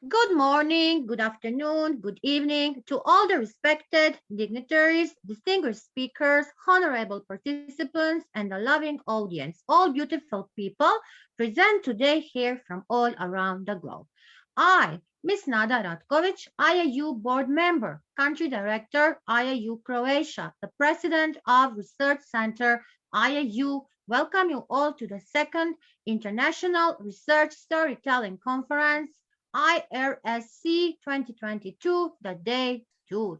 Good morning, good afternoon, good evening to all the respected dignitaries, distinguished speakers, honorable participants, and the loving audience, all beautiful people present today here from all around the globe. I, Miss Nada Ratkovic, IIU board member, country director, IIU Croatia, the president of Research Center, IIU, welcome you all to the second International Research Storytelling Conference IRSC 2022, the day 2,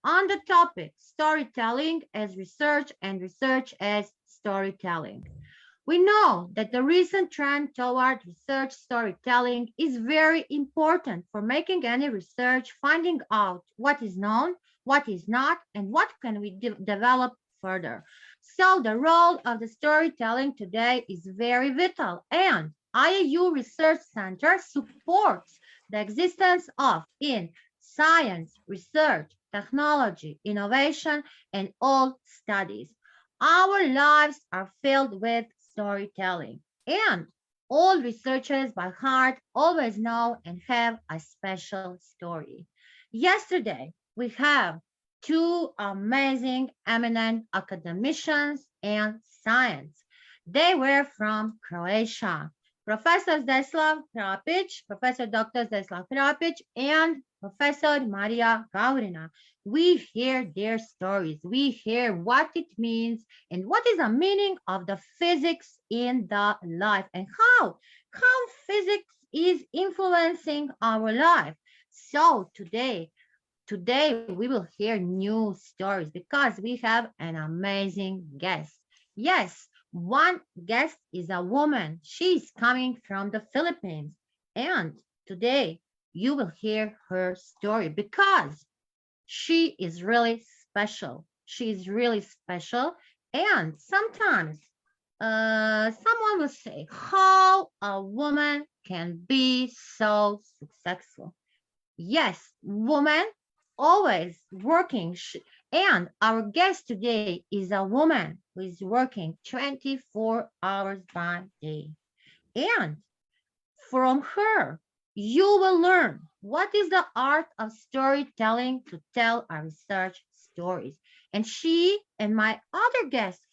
on the topic storytelling as research and research as storytelling. We know that the recent trend toward research storytelling is very important for making any research, finding out what is known, what is not, and what can we develop further. So the role of the storytelling today is very vital, and IIU Research Center supports the existence of in science, research, technology, innovation, and all studies. Our lives are filled with storytelling, and all researchers by heart always know and have a special story. Yesterday, we have two amazing, eminent academicians and science. They were from Croatia. Professor Zdeslav Krapic, Professor Dr. Zdeslav Krapic, and Professor Maria Gaurina. We hear their stories. We hear what it means and what is the meaning of the physics in the life and how physics is influencing our life. So today we will hear new stories because we have an amazing guest. Yes, one guest is a woman. She's coming from the Philippines. And today you will hear her story because she is really special. She is really special. And sometimes someone will say how a woman can be so successful. Yes, woman always working. And our guest today is a woman who is working 24 hours by day. And from her, you will learn what is the art of storytelling to tell our research stories. And she and my other guests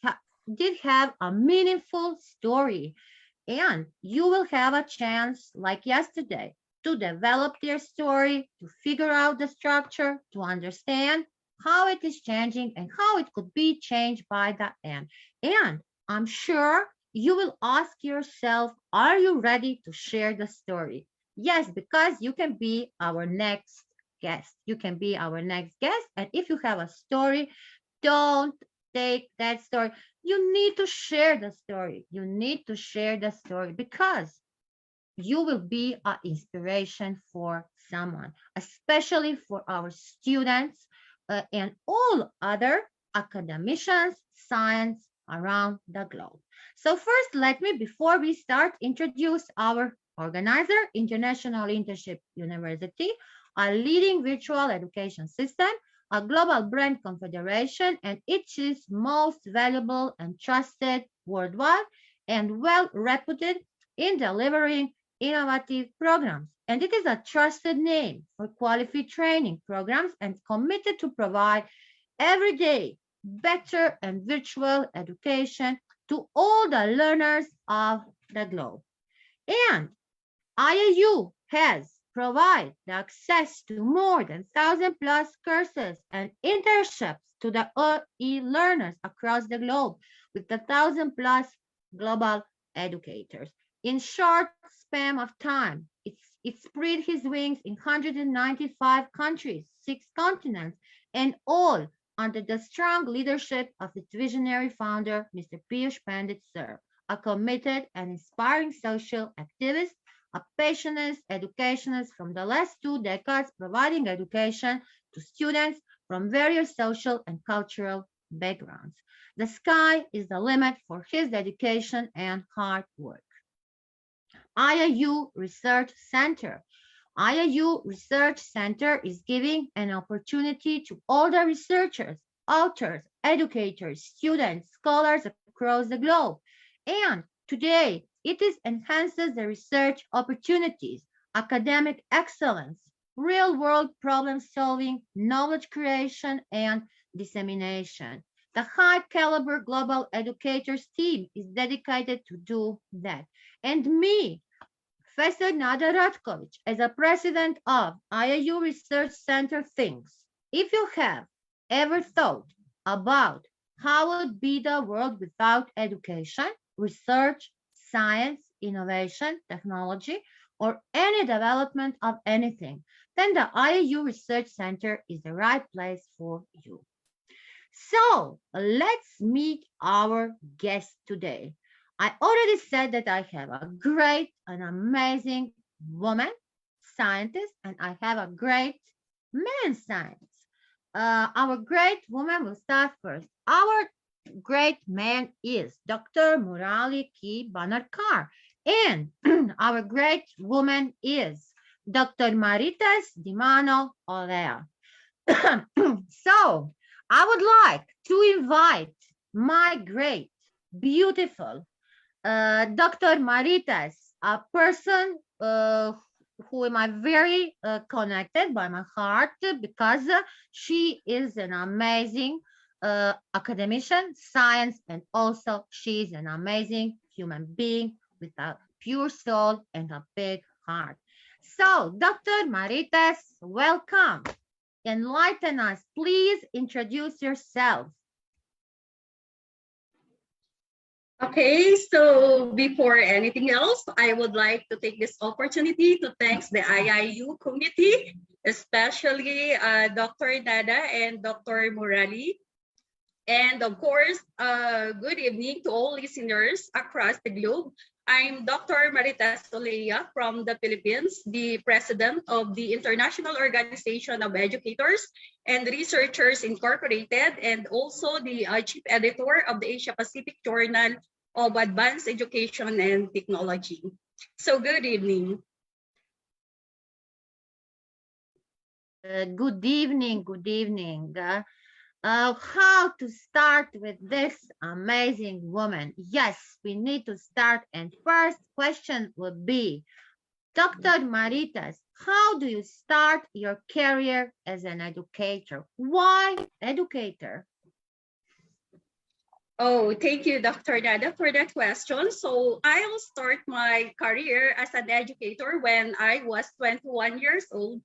did have a meaningful story. And you will have a chance, like yesterday, to develop their story, to figure out the structure, to understand how it is changing and how it could be changed by the end. And I'm sure you will ask yourself, are you ready to share the story? Yes, because you can be our next guest. You can be our next guest. And if you have a story, don't take that story. You need to share the story. You need to share the story because you will be an inspiration for someone, especially for our students and all other academicians, science around the globe. So first, let me, before we start, introduce our organizer, International Internship University, a leading virtual education system, a global brand confederation, and it is most valuable and trusted worldwide and well reputed in delivering innovative programs. And it is a trusted name for quality training programs and committed to provide every day better and virtual education to all the learners of the globe. And IIU has provided access to more than 1,000 plus courses and internships to the e-learners across the globe with the 1,000 plus global educators. In short span of time, it spread his wings in 195 countries, 6 continents, and all under the strong leadership of its visionary founder, Mr. Piyush Pandit Sir, a committed and inspiring social activist, a passionate educationist from the last 2 decades, providing education to students from various social and cultural backgrounds. The sky is the limit for his dedication and hard work. IIU Research Center. IIU Research Center is giving an opportunity to all the researchers, authors, educators, students, scholars across the globe. And today, it is enhances the research opportunities academic excellence, real-world problem-solving, knowledge creation, and dissemination. The high-caliber global educators team is dedicated to do that. And me, Professor Nada Ratkovic, as a president of IIU Research Center, thinks if you have ever thought about how would be the world without education, research, science, innovation, technology, or any development of anything, then the IIU Research Center is the right place for you. So let's meet our guest today. I already said that I have a great and amazing woman scientist, and I have a great man scientist. Our great woman will start first. Our great man is Dr. Murali K. Banarkar, and our great woman is Dr. Maritas Dimano Olea. So I would like to invite my great, beautiful Dr. Maritas, a person who am I very connected by my heart because she is an amazing academician, science, and also she's an amazing human being with a pure soul and a big heart. So, Dr. Maritas, welcome. Enlighten us. Please introduce yourself. Okay, so before anything else, I would like to take this opportunity to thank the IIU committee, especially Dr. Nada and Dr. Murali. And of course, good evening to all listeners across the globe. I'm Dr. Marita Solea from the Philippines, the president of the International Organization of Educators and Researchers Incorporated, and also the chief editor of the Asia Pacific Journal of Advanced Education and Technology. So good evening. Good evening, good evening. How to start with this amazing woman? Yes, we need to start. And first question would be, Dr. Maritas, how do you start your career as an educator? Why educator? Oh, thank you, Dr. Nada, for that question. So I'll start my career as an educator when I was 21 years old.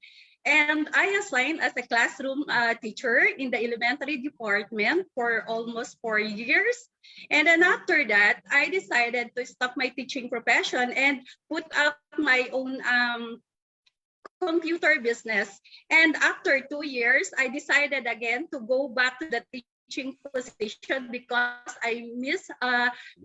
And I assigned as a classroom teacher in the elementary department for almost 4 years. And then after that, I decided to stop my teaching profession and put up my own computer business. And after 2 years, I decided again to go back to the teaching position because I miss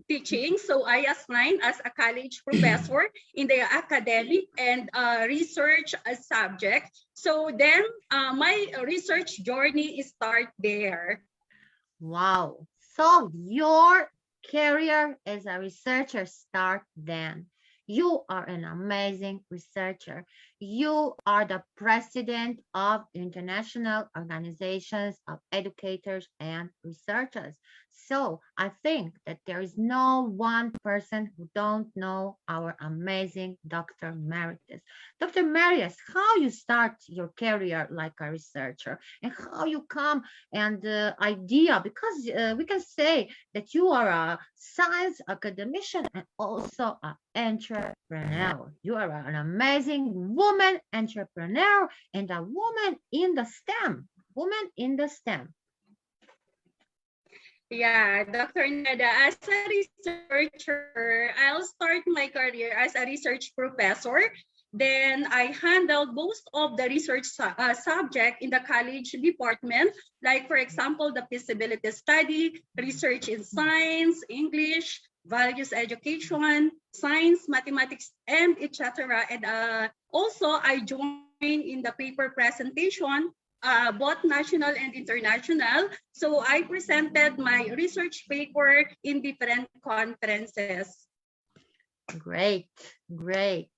teaching. So I assigned as a college professor in the academic and research subject. So then my research journey start there. Wow. So your career as a researcher start then. You are an amazing researcher. You are the president of international organizations of educators and researchers. So I think that there is no one person who don't know our amazing Dr. Maritas. Dr. Maritas, how you start your career like a researcher and how you come and the idea, because we can say that you are a science academician and also an entrepreneur. You are an amazing woman entrepreneur and a woman in the STEM. Woman in the STEM. Yeah, Dr. Nada, as a researcher, I'll start my career as a research professor. Then I handled most of the research subject in the college department, like for example, the feasibility study, research in science, English, values education, science, mathematics, and etc. And also I joined in the paper presentation, both national and international. So I presented my research paper in different conferences. Great, great.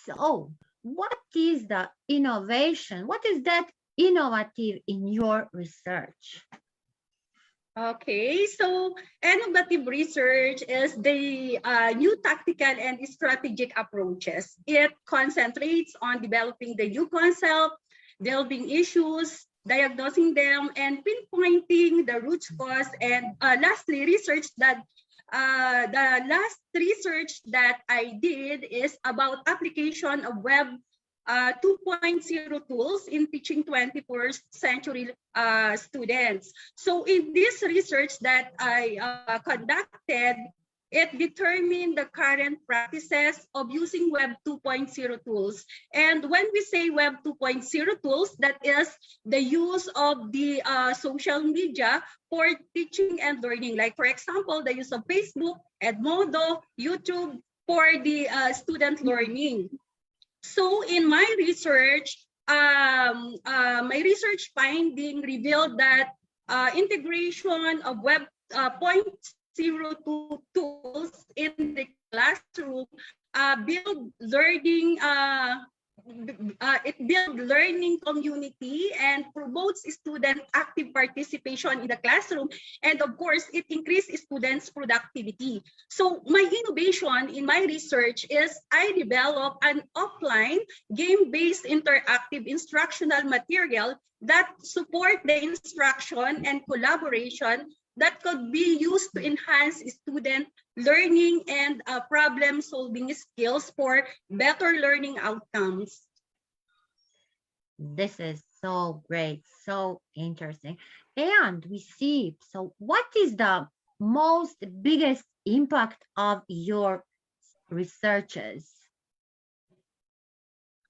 So what is the innovation? What is that innovative in your research? Okay, so innovative research is the new tactical and strategic approaches. It concentrates on developing the new concept, delving issues, diagnosing them, and pinpointing the root cause. And lastly, the last research that I did is about application of web 2.0 tools in teaching 21st century students. So in this research that I conducted, it determined the current practices of using Web 2.0 tools. And when we say Web 2.0 tools, that is the use of the social media for teaching and learning. Like, for example, the use of Facebook, Edmodo, YouTube for the student learning. So in my research finding revealed that integration of Web 0.02 tools in the classroom build learning it builds learning community and promotes student active participation in the classroom, and of course it increases students productivity. So my innovation in my research is I develop an offline game-based interactive instructional material that support the instruction and collaboration that could be used to enhance student learning and problem-solving skills for better learning outcomes. This is so great, so interesting. And we see, so what is the most biggest impact of your researches?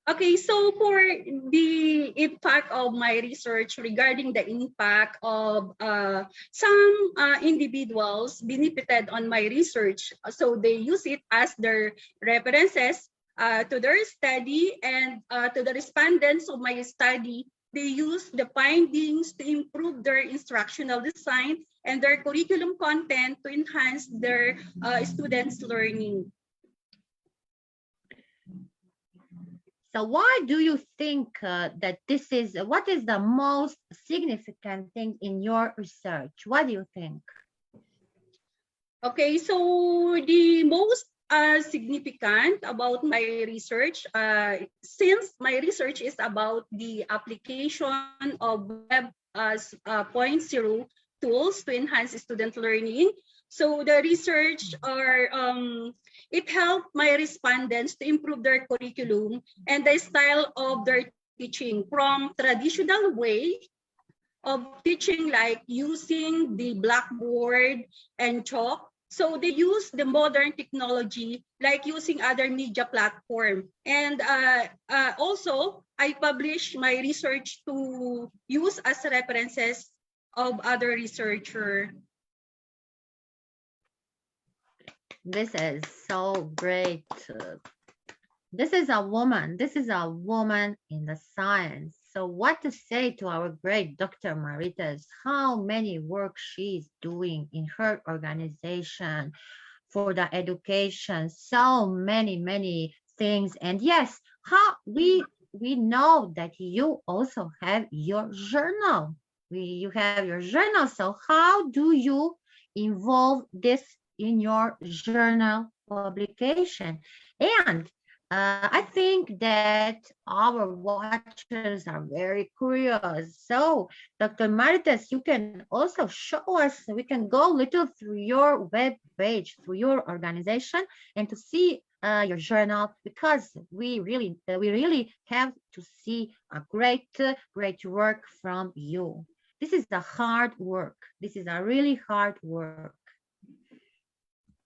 Okay, so for the impact of my research regarding the impact of some individuals benefited on my research, so they use it as their references to their study, and to the respondents of my study, they use the findings to improve their instructional design and their curriculum content to enhance their students' learning. So why do you think that this is, what is the most significant thing in your research? What do you think? Okay, so the most significant about my research, since my research is about the application of Web 0.0 tools to enhance student learning. So the research it helped my respondents to improve their curriculum and the style of their teaching from traditional way of teaching, like using the blackboard and chalk. So they use the modern technology, like using other media platform. And also, I publish my research to use as references of other researchers. This is so great. This is a woman in the science. So what to say to our great Dr. Maritas, how many work she's doing in her organization for the education, so many things. And yes, how we know that you also have your journal. You have your journal. So how do you involve this in your journal publication? And I think that our watchers are very curious. So, Dr. Maritas, you can also show us, we can go little through your web page, through your organization, and to see your journal, because we really have to see a great work from you. This is a hard work. This is a really hard work.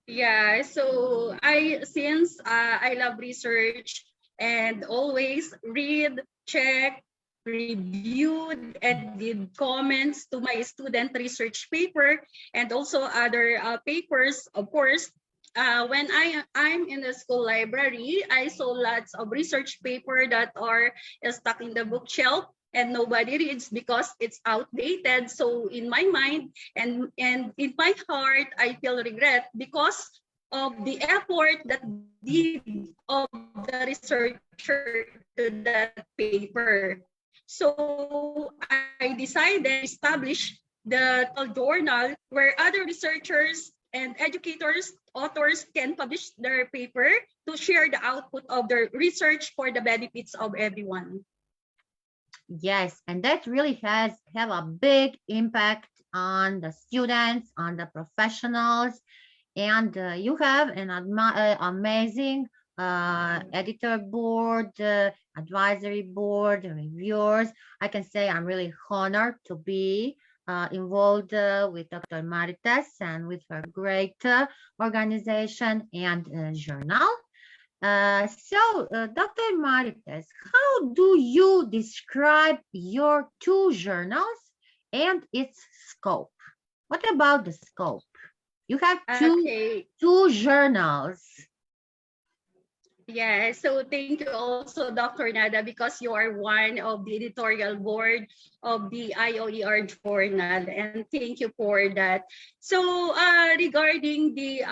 Yeah, so since I love research and always read, check, reviewed, and give comments to my student research paper and also other papers, of course. When I'm in the school library, I saw lots of research paper that are stuck in the bookshelf and nobody reads because it's outdated. So in my mind and in my heart, I feel regret because of the effort that did of the researcher to that paper. So I decided to establish the journal where other researchers and educators, authors can publish their paper to share the output of their research for the benefits of everyone. Yes, and that really have a big impact on the students, on the professionals, and you have an amazing editor board, advisory board, reviewers. I can say I'm really honored to be involved with Dr. Marites and with her great organization and journal. Dr. Marites, how do you describe your two journals and its scope? What about the scope? You have two journals. Yeah, so thank you also, Dr. Nada, because you are one of the editorial board of the IOER journal, and thank you for that. So regarding the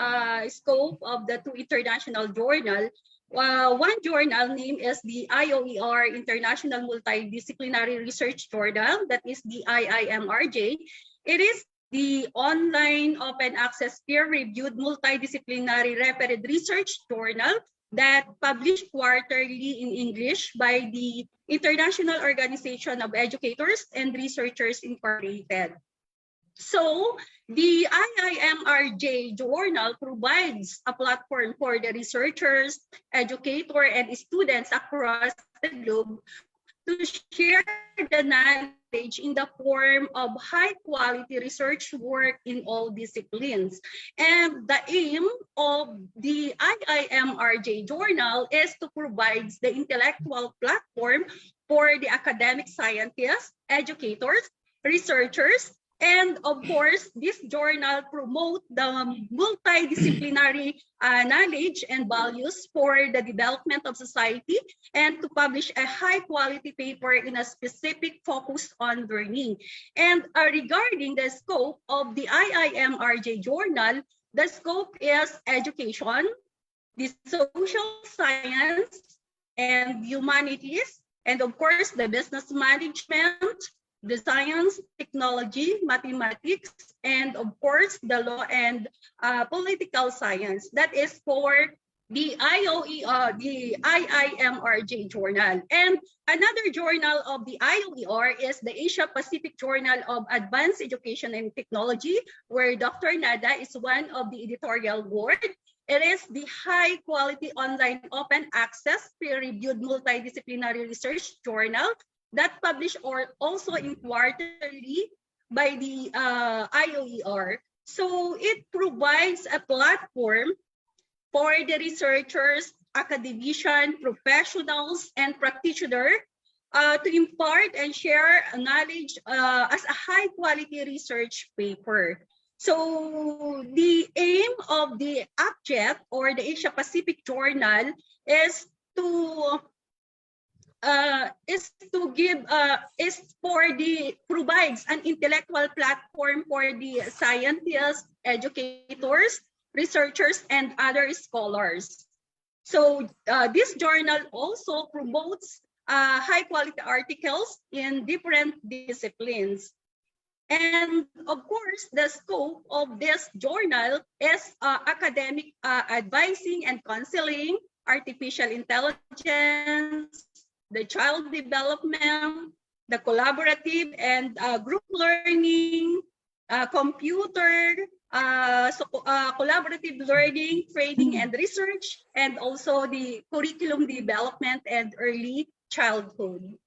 scope of the two international journal, one journal name is the IOER International Multidisciplinary Research Journal, that is the IIMRJ. It is the online open access peer-reviewed multidisciplinary refereed research journal that published quarterly in English by the International Organization of Educators and Researchers Incorporated. So the IIMRJ journal provides a platform for the researchers, educators, and students across the globe to share the knowledge in the form of high-quality research work in all disciplines. And the aim of the IIMRJ journal is to provide the intellectual platform for the academic scientists, educators, researchers, and of course, this journal promotes the multidisciplinary knowledge and values for the development of society and to publish a high quality paper in a specific focus on learning. And regarding the scope of the IIMRJ journal, the scope is education, the social science and humanities, and of course, the business management, the science, technology, mathematics, and of course, the law and political science. That is for the the IIMRJ journal. And another journal of the IOER is the Asia Pacific Journal of Advanced Education and Technology, where Dr. Nada is one of the editorial board. It is the high quality online open access peer-reviewed multidisciplinary research journal that published or also in quarterly by the IOER. So it provides a platform for the researchers, academicians, professionals, and practitioners to impart and share knowledge as a high quality research paper. So the aim of the object or the Asia Pacific Journal is to provides an intellectual platform for the scientists, educators, researchers, and other scholars. So this journal also promotes high quality articles in different disciplines. And of course, the scope of this journal is academic advising and counseling, artificial intelligence, the child development, the collaborative and group learning, computer, collaborative learning, training and research, and also the curriculum development and early childhood.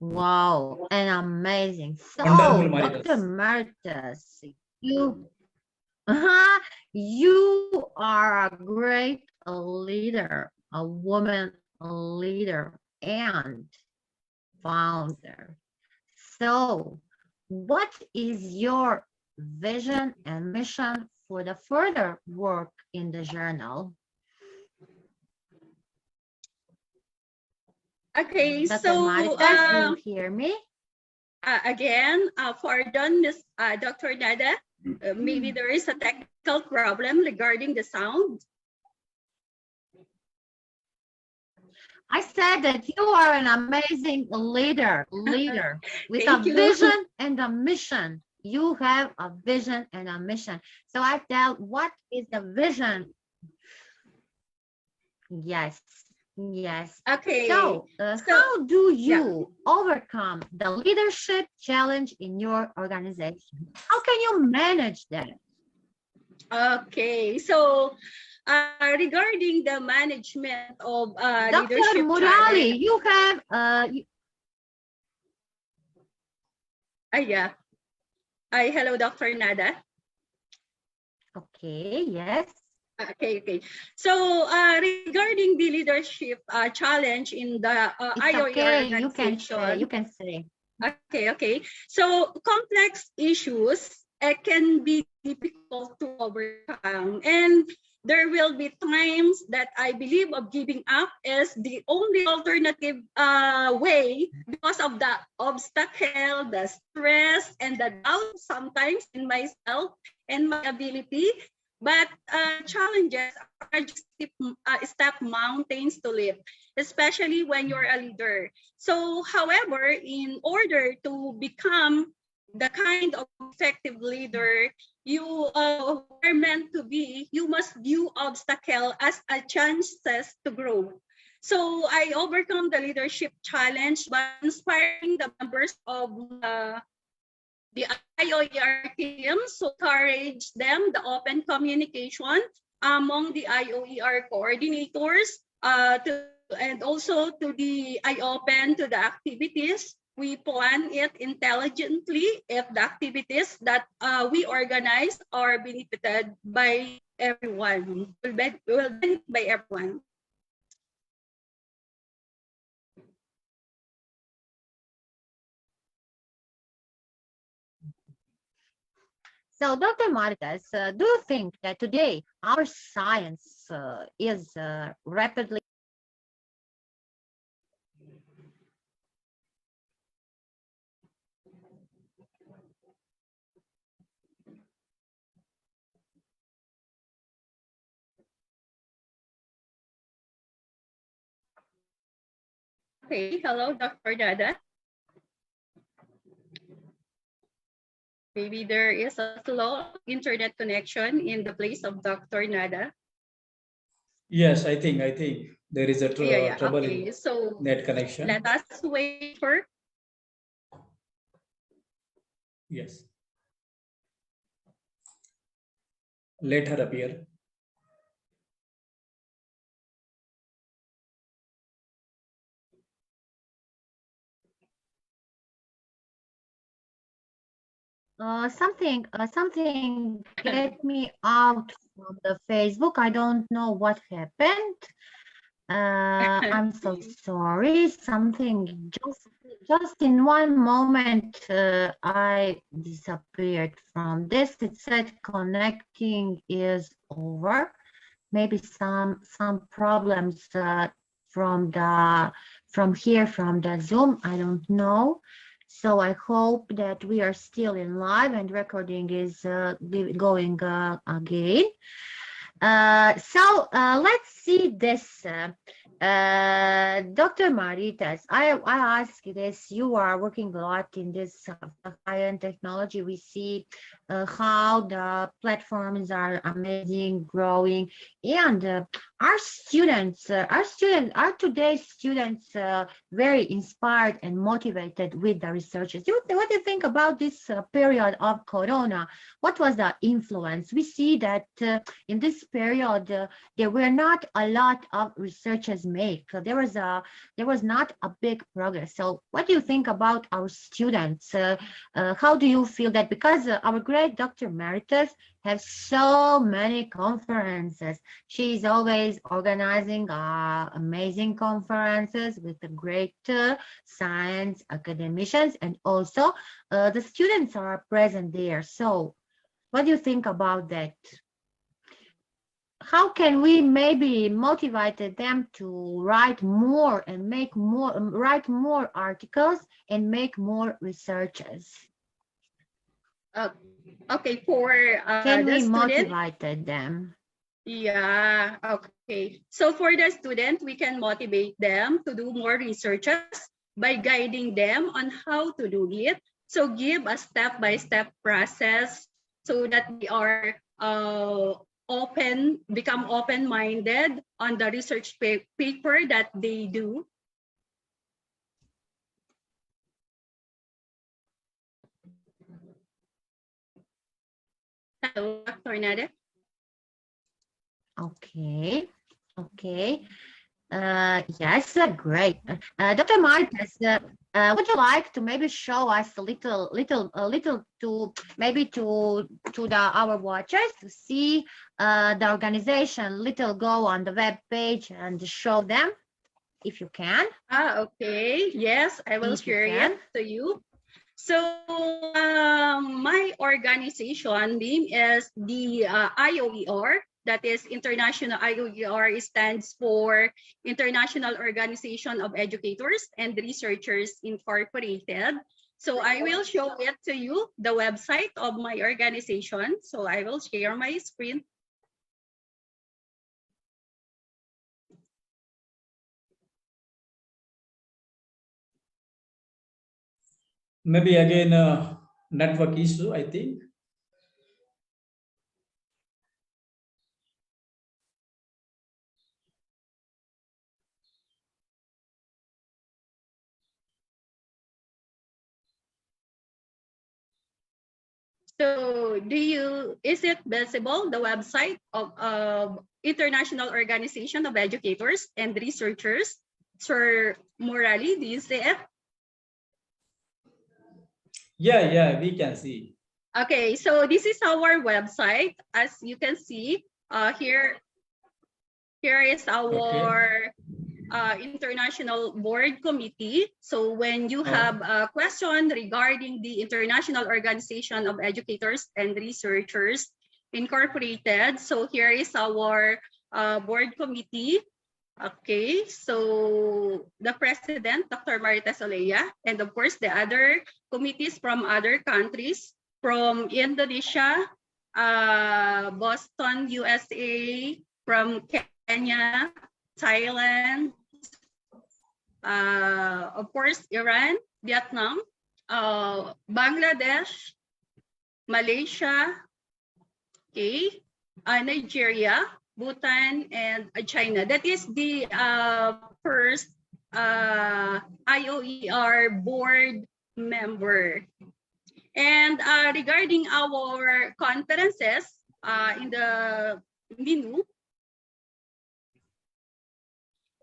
Wow, and amazing. So, Wonderful, Dr. Marites, you are a great leader, a woman leader and founder. So, what is your vision and mission for the further work in the journal? Okay, Dr. so Marites, you hear me? Again, pardon, Ms. Dr. Nada, maybe there is a technical problem regarding the sound. I said that you are an amazing leader with a Thank you. vision and a mission. You have a vision and a mission. So I tell, what is the vision? Yes, yes. Okay. So, So how do yeah. you overcome the leadership challenge in your organization? How can you manage that? Okay. So regarding the management of Dr. leadership challenge, Murali, you have, yeah. Hi, hello, Dr. Nada. okay, yes. Okay. So regarding the leadership challenge in the It's IOER okay. You organization, can say. okay. So complex issues can be difficult to overcome, and there will be times that I believe of giving up is the only alternative way because of the obstacle, the stress, and the doubt sometimes in myself and my ability. But challenges are just step mountains to live, especially when you're a leader. So, however, in order to become the kind of effective leader you were meant to be, you must view obstacle as a chances to grow. So I overcome the leadership challenge by inspiring the members of the IOER team, so encourage them the open communication among the IOER coordinators and also to the I open to the activities. We plan it intelligently if the activities that we organize are benefited by everyone, will benefit by everyone. So, Dr. Maritas, do you think that today our science is rapidly? Okay, hello, Dr. Dada. Maybe there is a slow internet connection in the place of Dr. Nada. Yes, I think there is a Yeah. trouble Okay, in so net connection. let us wait for. Yes, let her appear. Something get me out from the Facebook. I don't know what happened. I'm so sorry. Something just in one moment I disappeared from this. It said connecting is over. Maybe some problems from here from the Zoom. I don't know. So I hope that we are still in live and recording is going again. Let's see this. Dr. Maritas, I ask you this. You are working a lot in this high-end technology. We see how the platforms are amazing, growing, and our today's students very inspired and motivated with the researchers. What do you think about this period of Corona? What was the influence? We see that in this period, there were not a lot of researchers made. So there was not a big progress. So what do you think about our students? How do you feel that? Because our great Dr. Meritus has so many conferences. She's always organizing amazing conferences with the great science academicians, and also the students are present there. So what do you think about that? How can we maybe motivate them to write more and write more articles and make more researches? Uh, okay, for Can the we student, motivate them? Yeah, okay. So for the student, we can motivate them to do more researches by guiding them on how to do it. So give a step-by-step process so that they are become open-minded on the research paper that they do. Hello, Dr. Nada. Okay. Okay. Yes, great. Dr. Martes, would you like to maybe show us a little to maybe to our watchers to see the organization, little go on the web page and show them if you can? Okay. Yes, I will If you share can. it to you. So my organization name is the IOER. That is International IOER stands for International Organization of Educators and Researchers Incorporated. So I will show it to you, the website of my organization. So I will share my screen. Maybe again, network issue, I think. So is it visible, the website of International Organization of Educators and Researchers? Sir Morali, do you see it? Yeah, we can see. Okay, so this is our website. As you can see, here is our international board committee. So when you have a question regarding the International Organization of Educators and Researchers Incorporated, so here is our board committee. Okay, so the president, Dr. Marita Soleya, and of course the other committees from other countries, from Indonesia, Boston, USA, from Kenya, Thailand, of course, Iran, Vietnam, Bangladesh, Malaysia, okay, Nigeria, Bhutan, and China. That is the first IOER board member. And regarding our conferences in the menu,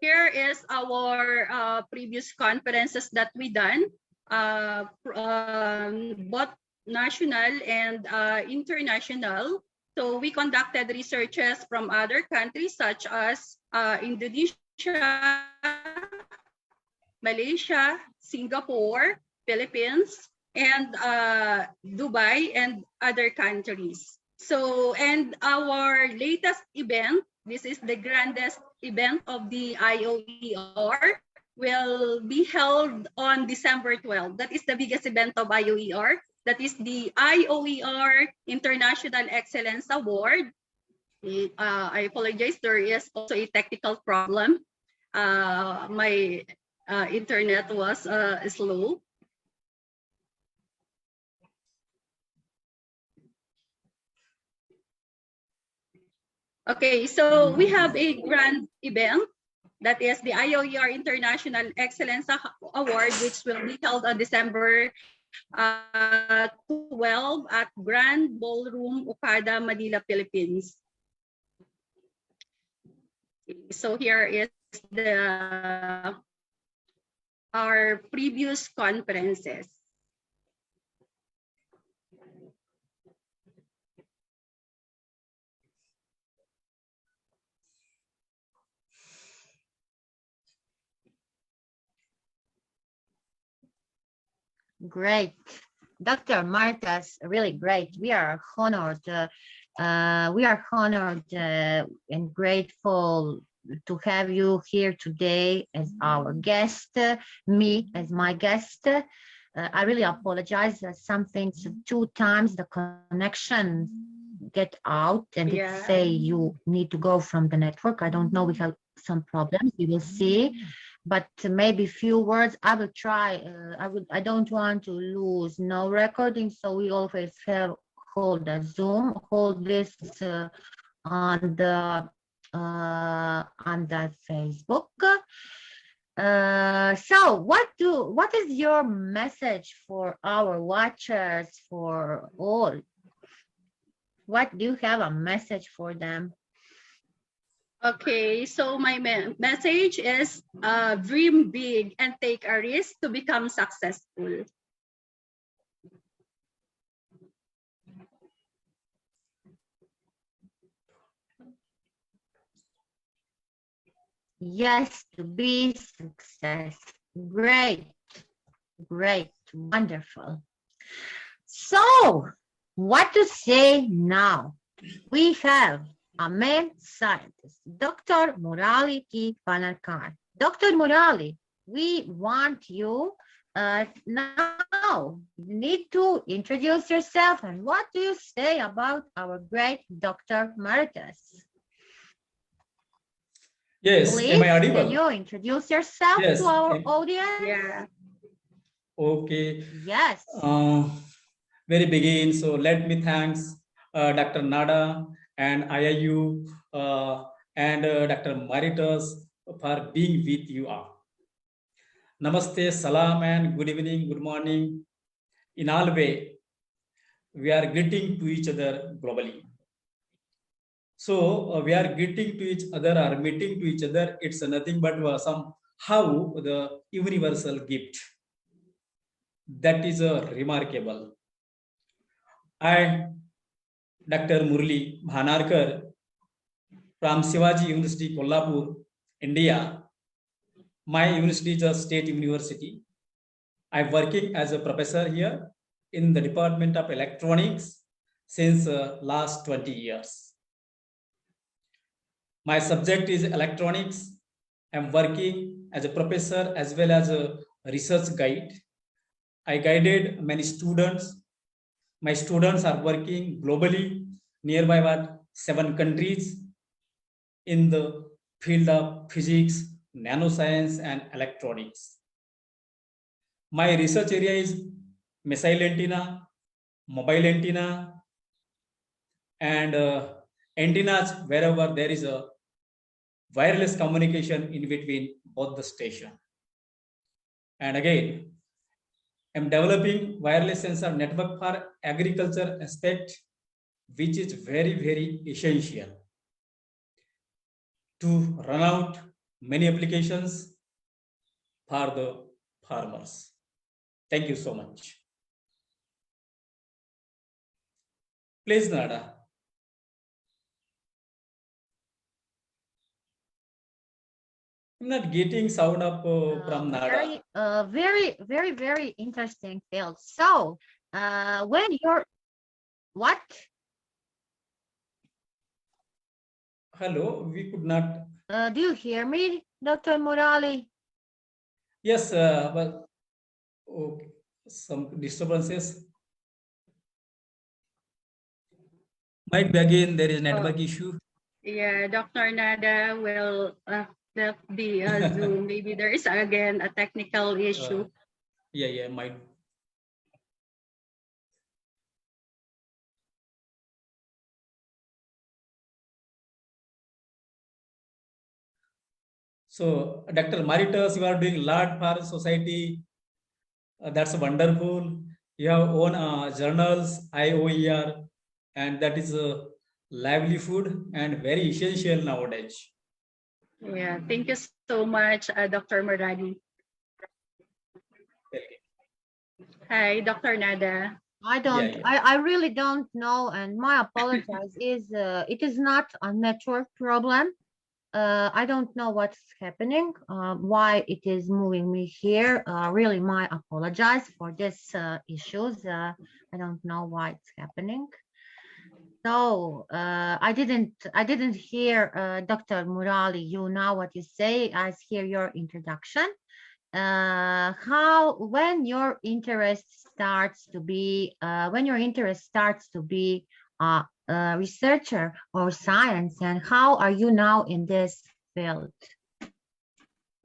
here is our previous conferences that we done, both national and international. So we conducted researches from other countries such as Indonesia, Malaysia, Singapore, Philippines, and Dubai and other countries. So, and our latest event, this is the grandest event of the IOER, will be held on December 12. That is the biggest event of IOER. That is the IOER International Excellence Award. I apologize, there is also a technical problem. My internet was slow. Okay, so we have a grand event, that is the IOER International Excellence Award, which will be held on December 12 at Grand Ballroom, Okada, Manila, Philippines. So here is our previous conferences. Great. Dr. Marta's really great. We are honored. And grateful to have you here today as our guest, me as my guest. I really apologize. Some things 2 times the connection get out and it Yeah. say you need to go from the network. I don't know, we have some problems, we will see, but maybe few words I will try. I don't want to lose no recording, so we always have hold a Zoom, hold this on the Facebook. So what is your message for our watchers, for all? What do you have a message for them? Okay, so my message is dream big and take a risk to become successful. Yes, to be success. Great, great, wonderful. So, what to say now? We have a main scientist, Dr. Murali T. Panarkar. Dr. Murali, we want you now. You need to introduce yourself and what do you say about our great Dr. Emeritus? Yes, am I Please, can audible? you introduce yourself Yes. to our audience? Yeah. Okay. Yes. Very begin. So let me thanks Dr. Nada and IIU and Dr. Maritus for being with you all. Namaste, salam, and good evening, good morning. In all way, we are greeting to each other globally. So we are greeting to each other or meeting to each other. It's nothing but somehow the universal gift. That is remarkable. I, Dr. Murli Bhanarkar from Shivaji University, Kolhapur, India. My university is a state university. I'm working as a professor here in the Department of Electronics since last 20 years. My subject is electronics. I'm working as a professor as well as a research guide. I guided many students. My students are working globally, nearby 7 countries in the field of physics, nanoscience, and electronics. My research area is missile antenna, mobile antenna, and antennas wherever there is a wireless communication in between both the station. And again, I'm developing wireless sensor network for agriculture aspect, which is very, very essential to run out many applications for the farmers. Thank you so much. Please, Nada. I'm not getting sound up from Nada. Very interesting field. So, when you're what? Hello, we could not. Do you hear me, Dr. Murali? Yes, but okay, some disturbances. Might be again there is network issue. Yeah, Dr. Nada will left the Zoom. Maybe there is again a technical issue. Yeah, might. So, Dr. Maritas, you are doing a lot for society. That's wonderful. You have own journals, IOER, and that is a livelihood and very essential nowadays. Yeah, thank you so much, Dr. Murali. Hi, Dr. Nada. Yeah. I really don't know, and my apologies is it is not a network problem. I don't know what's happening, why it is moving me here. Really, my apologize for this issues. I don't know why it's happening. So I didn't hear Dr. Murali. You know what you say. I hear your introduction. When your interest starts to be researcher or science, and how are you now in this field?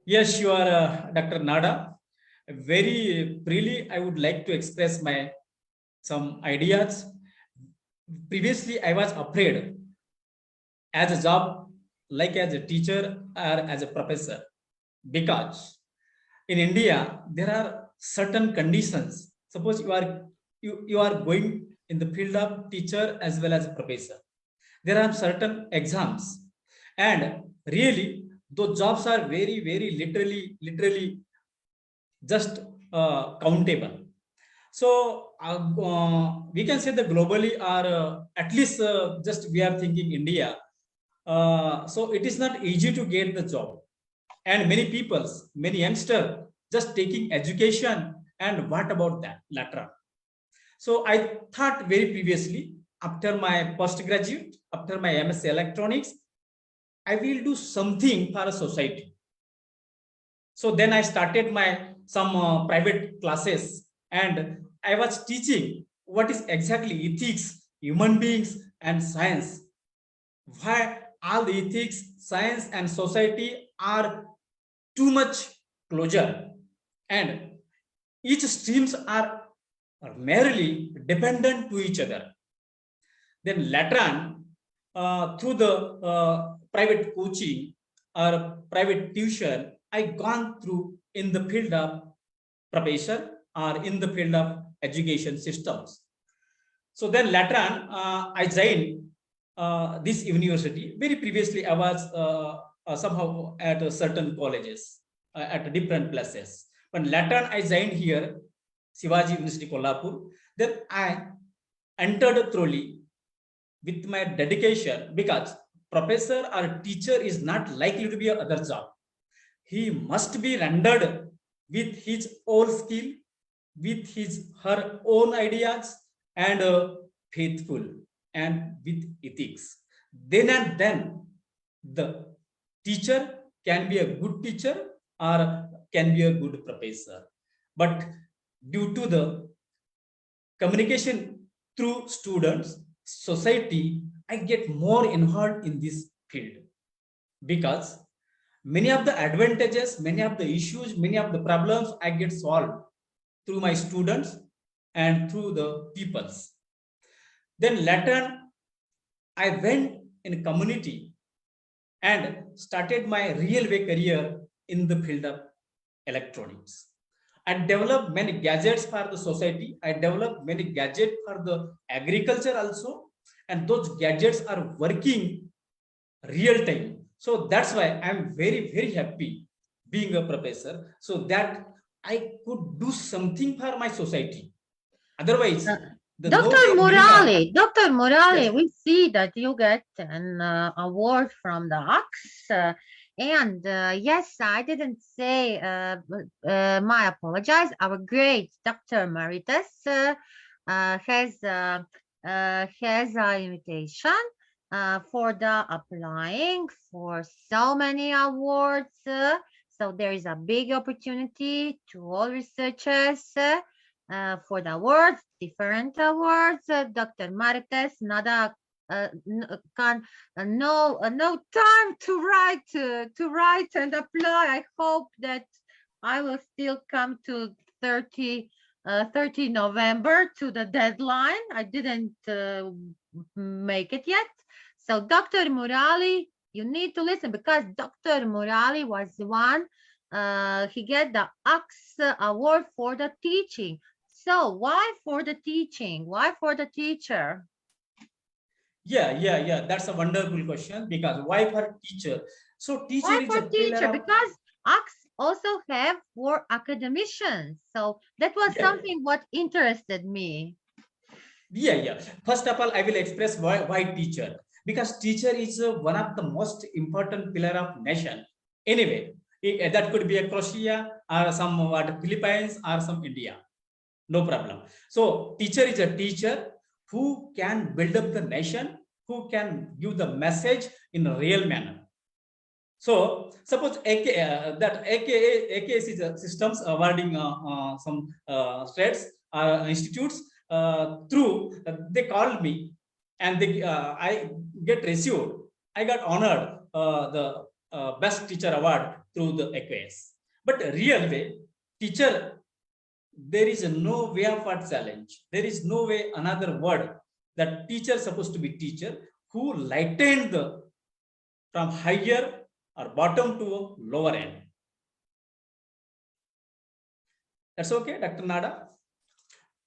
Yes, you are Dr. Nada. Very freely, I would like to express my some ideas. Previously, I was afraid as a job, like as a teacher or as a professor, because in India there are certain conditions. Suppose you are going in the field of teacher as well as a professor. There are certain exams, and really those jobs are very literally just countable. So we can say that globally, or at least just we are thinking India. So it is not easy to get the job, and many peoples, many youngsters just taking education. And what about that later on? So I thought very previously, after my postgraduate, after my MSc Electronics, I will do something for a society. So then I started my some private classes, and I was teaching what is exactly ethics, human beings, and science. Why all the ethics, science, and society are too much closer, and each streams are merely dependent to each other. Then later on, through the private coaching or private tuition, I gone through in the field of profession or in the field of education systems. So then later on, I joined this university. Very previously, I was somehow at certain colleges, at different places. But later on, I joined here, Shivaji University, Kolhapur. Then I entered thoroughly with my dedication, because professor or teacher is not likely to be a other job. He must be rendered with his own skill, with his her own ideas, and faithful and with ethics. Then and then the teacher can be a good teacher or can be a good professor. But due to the communication through students, society, I get more involved in this field, because many of the advantages, many of the issues, many of the problems I get solved through my students and through the peoples. Then later I went in community and started my real way career in the field of electronics. I developed many gadgets for the society. I developed many gadgets for the agriculture also, and those gadgets are working real time. So that's why I'm very happy being a professor, so that I could do something for my society. Otherwise, the no way Dr. of living on. Dr. Murali, Yes. we see that you get an award from the OX. And yes, I didn't say, my apologize. Our great Dr. Maritas has an invitation for the applying for so many awards. So there is a big opportunity to all researchers for the awards, different awards. Dr. Marites, nada, no time to write and apply. I hope that I will still come to 30 November to the deadline. I didn't make it yet. So Dr. Murali, you need to listen, because Dr. Murali was the one, he get the OX award for the teaching. So why for the teaching? Why for the teacher? Yeah. That's a wonderful question, because why for teacher? So teacher Why is for a pillar teacher? of. Because OX also have for academicians. So that was Yeah, something what interested me. yeah. First of all, I will express why teacher, because teacher is one of the most important pillar of nation. Anyway, that could be a Croatia or some Philippines or some India. No problem. So teacher is a teacher who can build up the nation, who can give the message in a real manner. So suppose AKS is a systems awarding some states institutes through they called me, and I get received. I got honored the best teacher award through the AQS. But real way, teacher, there is no way of a challenge. There is no way another word that teacher supposed to be teacher who lightened the from higher or bottom to lower end. That's okay, Dr. Nada.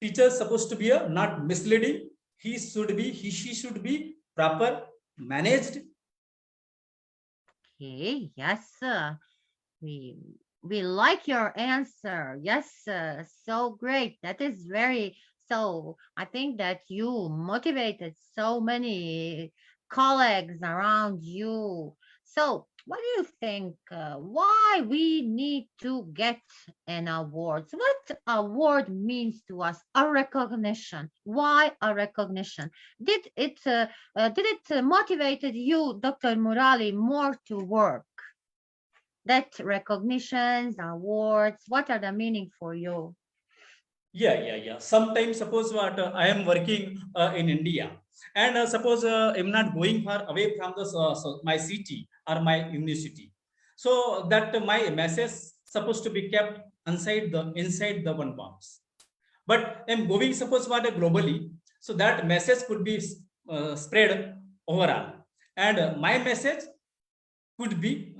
Teacher supposed to be a not misleading. He she should be proper managed. Okay, yes, we we like your answer. Yes, so great. That is very so. I think that you motivated so many colleagues around you. So, what do you think? Why we need to get an award? So what award means to us? A recognition. Why a recognition? Did it motivated you, Dr. Murali, more to work? That recognitions, awards, what are the meaning for you? Yeah. Sometimes suppose what I am working in India, and suppose I'm not going far away from the my city or my university, so that my message supposed to be kept inside the one box. But I'm going suppose what globally, so that message could be spread overall, and my message could be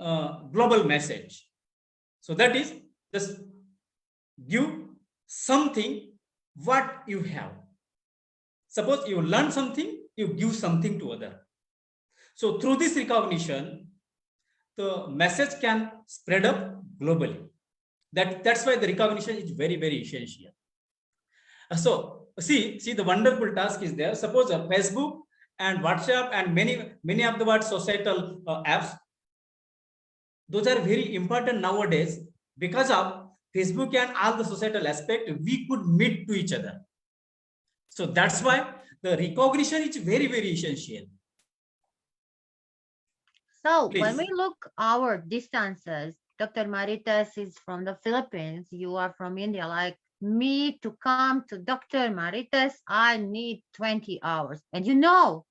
global message. So that is just give something what you have. Suppose you learn something, you give something to other. So through this recognition, the message can spread up globally. That's why the recognition is very, very essential. So see the wonderful task is there. Suppose Facebook and WhatsApp and many of the what societal apps, those are very important nowadays. Because of Facebook and all the societal aspect, we could meet to each other. So that's why the recognition is very, very essential. So when Please. we look our distances, Dr. Maritas is from the Philippines, you are from India. Like me to come to Dr. Maritas, I need 20 hours. And you know,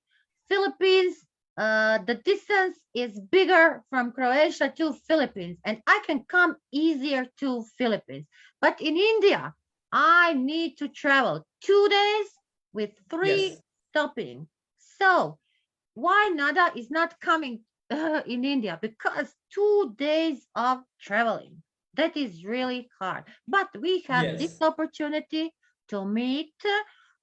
Philippines, the distance is bigger from Croatia to Philippines, and I can come easier to Philippines. But in India, I need to travel 2 days with three Yes. stopping. So why Nada is not coming in India? Because 2 days of traveling. That is really hard. But we have this Yes. opportunity to meet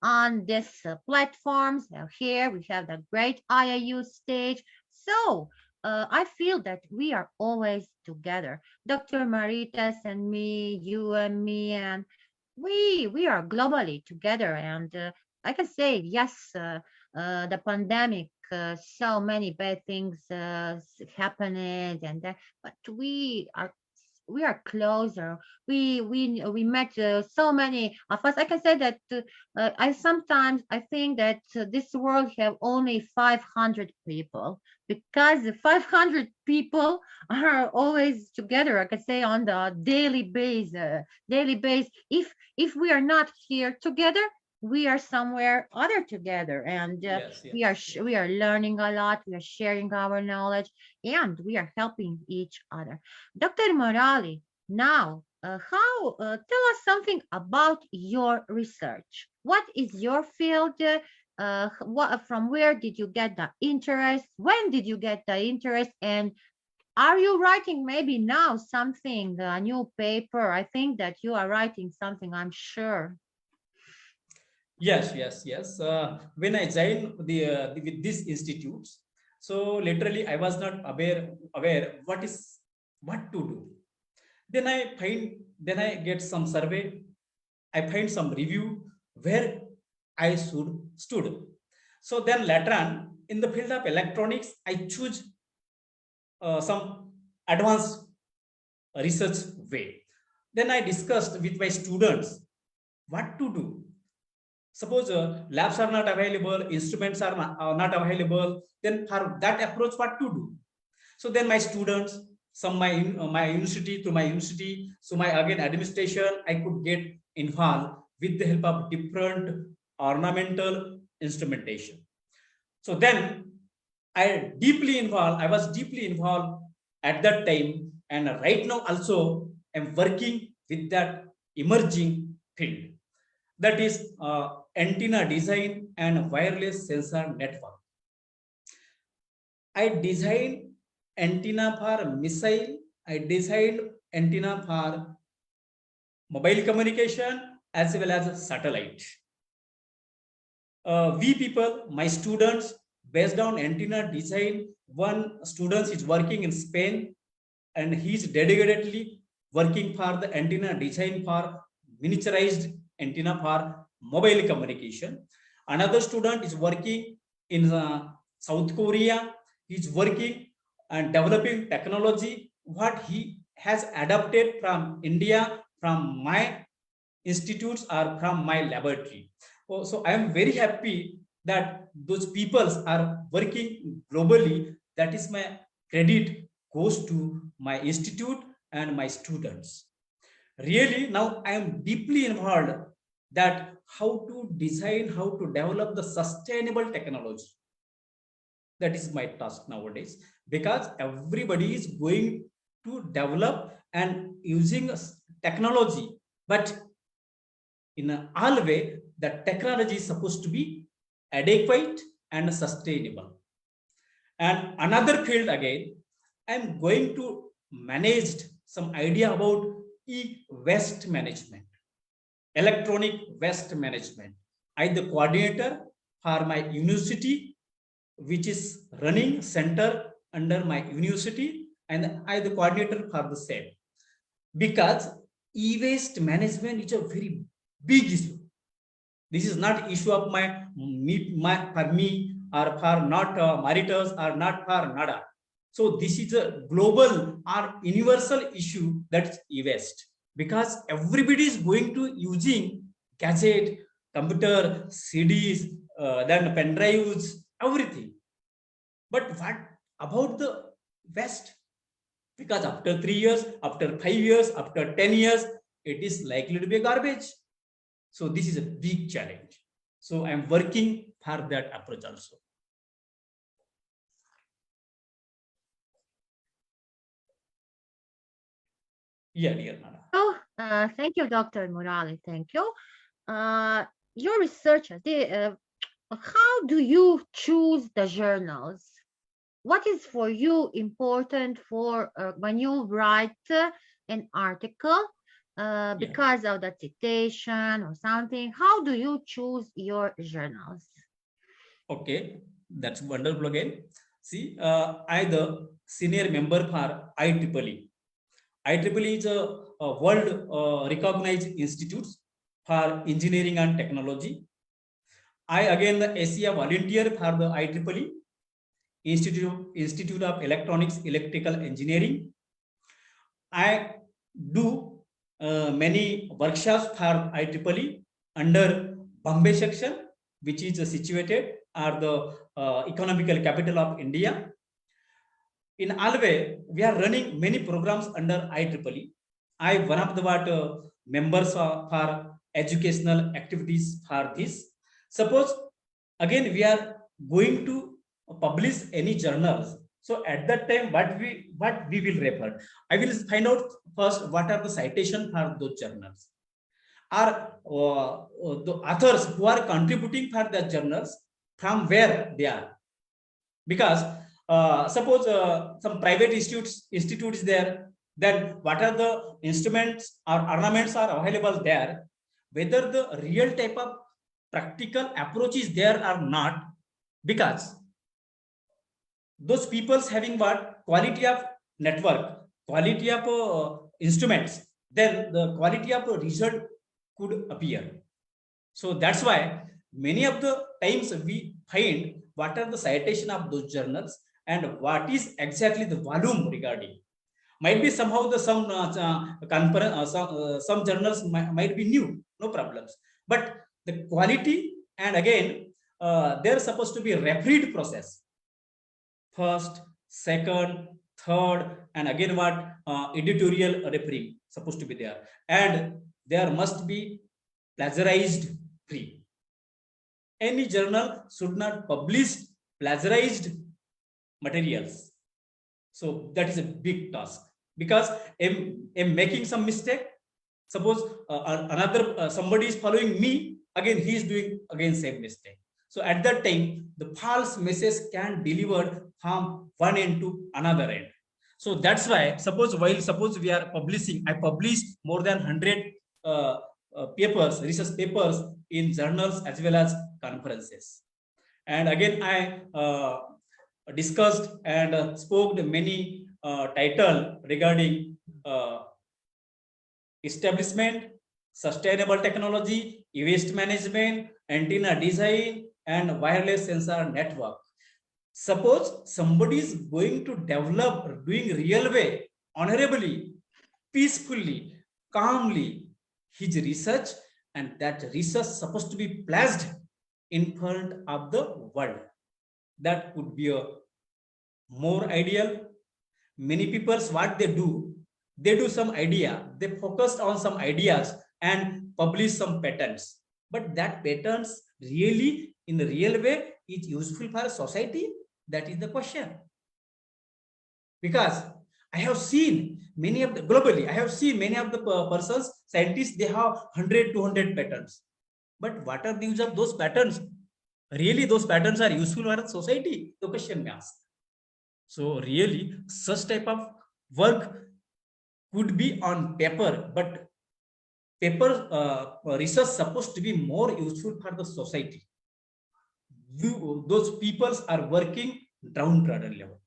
on these platforms. Here we have the great IIU stage. So I feel that we are always together. Dr. Maritas and me, you and me, and we are globally together. And I can say, yes, the pandemic, so many bad things happening, and that, but we are closer. We met so many of us. I can say that I think that this world have only 500 people, because the 500 people are always together. I can say on the daily base. If we are not here together, we are somewhere other together, and Yes. we are learning a lot. We are sharing our knowledge, and we are helping each other. Dr. Morali, now, tell us something about your research. What is your field? From where did you get the interest? When did you get the interest? And are you writing maybe now something, a new paper? I think that you are writing something, I'm sure. Yes. When I joined with these institutes, so literally I was not aware what to do. Then I get some survey. I find some review where I should stood. So then later on in the field of electronics, I choose some advanced research way. Then I discussed with my students what to do. Suppose labs are not available, instruments are not available, then for that approach, what to do? So then my students, my university, through my university, so my again administration, I could get involved with the help of different ornamental instrumentation. So then I was deeply involved at that time, and right now also I'm working with that emerging field, that is antenna design and wireless sensor network. I designed antenna for missile, I designed antenna for mobile communication as well as satellite. We people, my students, based on antenna design, one student is working in Spain and he's dedicatedly working for the antenna design for miniaturized antenna for mobile communication. Another student is working in South Korea. He's working and developing technology what he has adapted from India, from my institutes or from my laboratory. So I am very happy that those peoples are working globally. That is my credit goes to my institute and my students. Really, now I am deeply involved that how to design, how to develop the sustainable technology. That is my task nowadays, because everybody is going to develop and using technology, but in all way, the technology is supposed to be adequate and sustainable. And another field again, I'm going to manage some idea about e-waste management, electronic waste management. I'm the coordinator for my university, which is running center under my university, and I'm the coordinator for the same. Because e-waste management is a very big issue. This is not issue of for me or for not Maritas or not for Nada. So this is a global or universal issue, that's e-waste, because everybody is going to using gadget, computer, CDs, then pen drives, everything. But what about the waste? Because after 3 years, after 5 years, after 10 years, it is likely to be a garbage. So this is a big challenge. So I'm working for that approach also. Yeah, dear Nana. Oh, thank you, Dr. Morale. Thank you. Your researchers, how do you choose the journals? What is for you important for when you write an article because of the citation or something? How do you choose your journals? Okay, that's wonderful again. See, I the senior member for IEEE. IEEE is a world recognized institute for engineering and technology. I again the Asia volunteer for the IEEE Institute of Electronics Electrical Engineering. I do many workshops for IEEE under Bombay section, which is situated at the economical capital of India. In Alway, we are running many programs under IEEE. I one of the members for educational activities for this. Suppose again we are going to publish any journals. So at that time, what we will refer, I will find out first what are the citation for those journals. Are the authors who are contributing for the journals, from where they are? Because suppose some private institute is there, then what are the instruments or ornaments are available there, whether the real type of practical approach is there or not, because those people's having what quality of network, quality of instruments, then the quality of result could appear. So that's why many of the times we find what are the citation of those journals and what is exactly the volume regarding. Might be somehow the some journals might be new, no problems, but the quality, and again they're supposed to be a refereed process, first, second, third, and again what editorial referee supposed to be there, and there must be plagiarized free. Any journal should not publish plagiarized materials. So that is a big task, because I'm making some mistake. Suppose another somebody is following me, again he is doing again same mistake. So at that time, the false message can deliver from one end to another end. So that's why suppose we are publishing, I published more than 100 papers, research papers in journals as well as conferences. And again, I discussed and spoke many title regarding establishment, sustainable technology, waste management, antenna design, and wireless sensor network. Suppose somebody is going to develop doing real way, honorably, peacefully, calmly his research, and that research supposed to be placed in front of the world. That would be a more ideal. Many people, what they do some idea, they focused on some ideas and publish some patents, but that patents really in the real way is useful for society? That is the question. Because I have seen many of the globally, I have seen many of the persons, scientists, they have 100 200 patents, but what are the use of those patents? Really those patents are useful for society? The question may ask. So really such type of work could be on paper, but paper research supposed to be more useful for the society. Those peoples are working downtrodden level.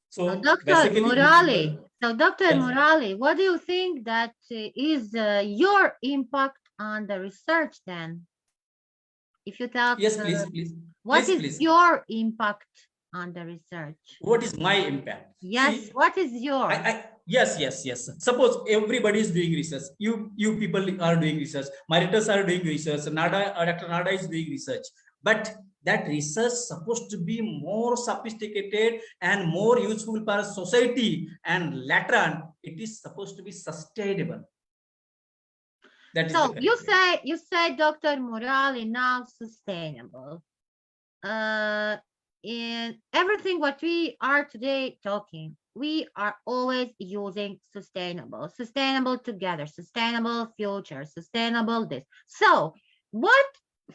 So Dr. basically, Murali, Dr. yes. Murali, what do you think that is your impact on the research then? If you talk, Yes, please. What is Please. your impact on the research? What is my impact? Yes, See, what is yours? Yes. Suppose everybody is doing research. You people are doing research. Maritals are doing research. Dr. Nada is doing research. But that research supposed to be more sophisticated and more useful for society. And later on, it is supposed to be sustainable. That is so you say, Dr. Murali, now sustainable. In everything what we are today talking, we are always using sustainable together, sustainable future, sustainable this. So what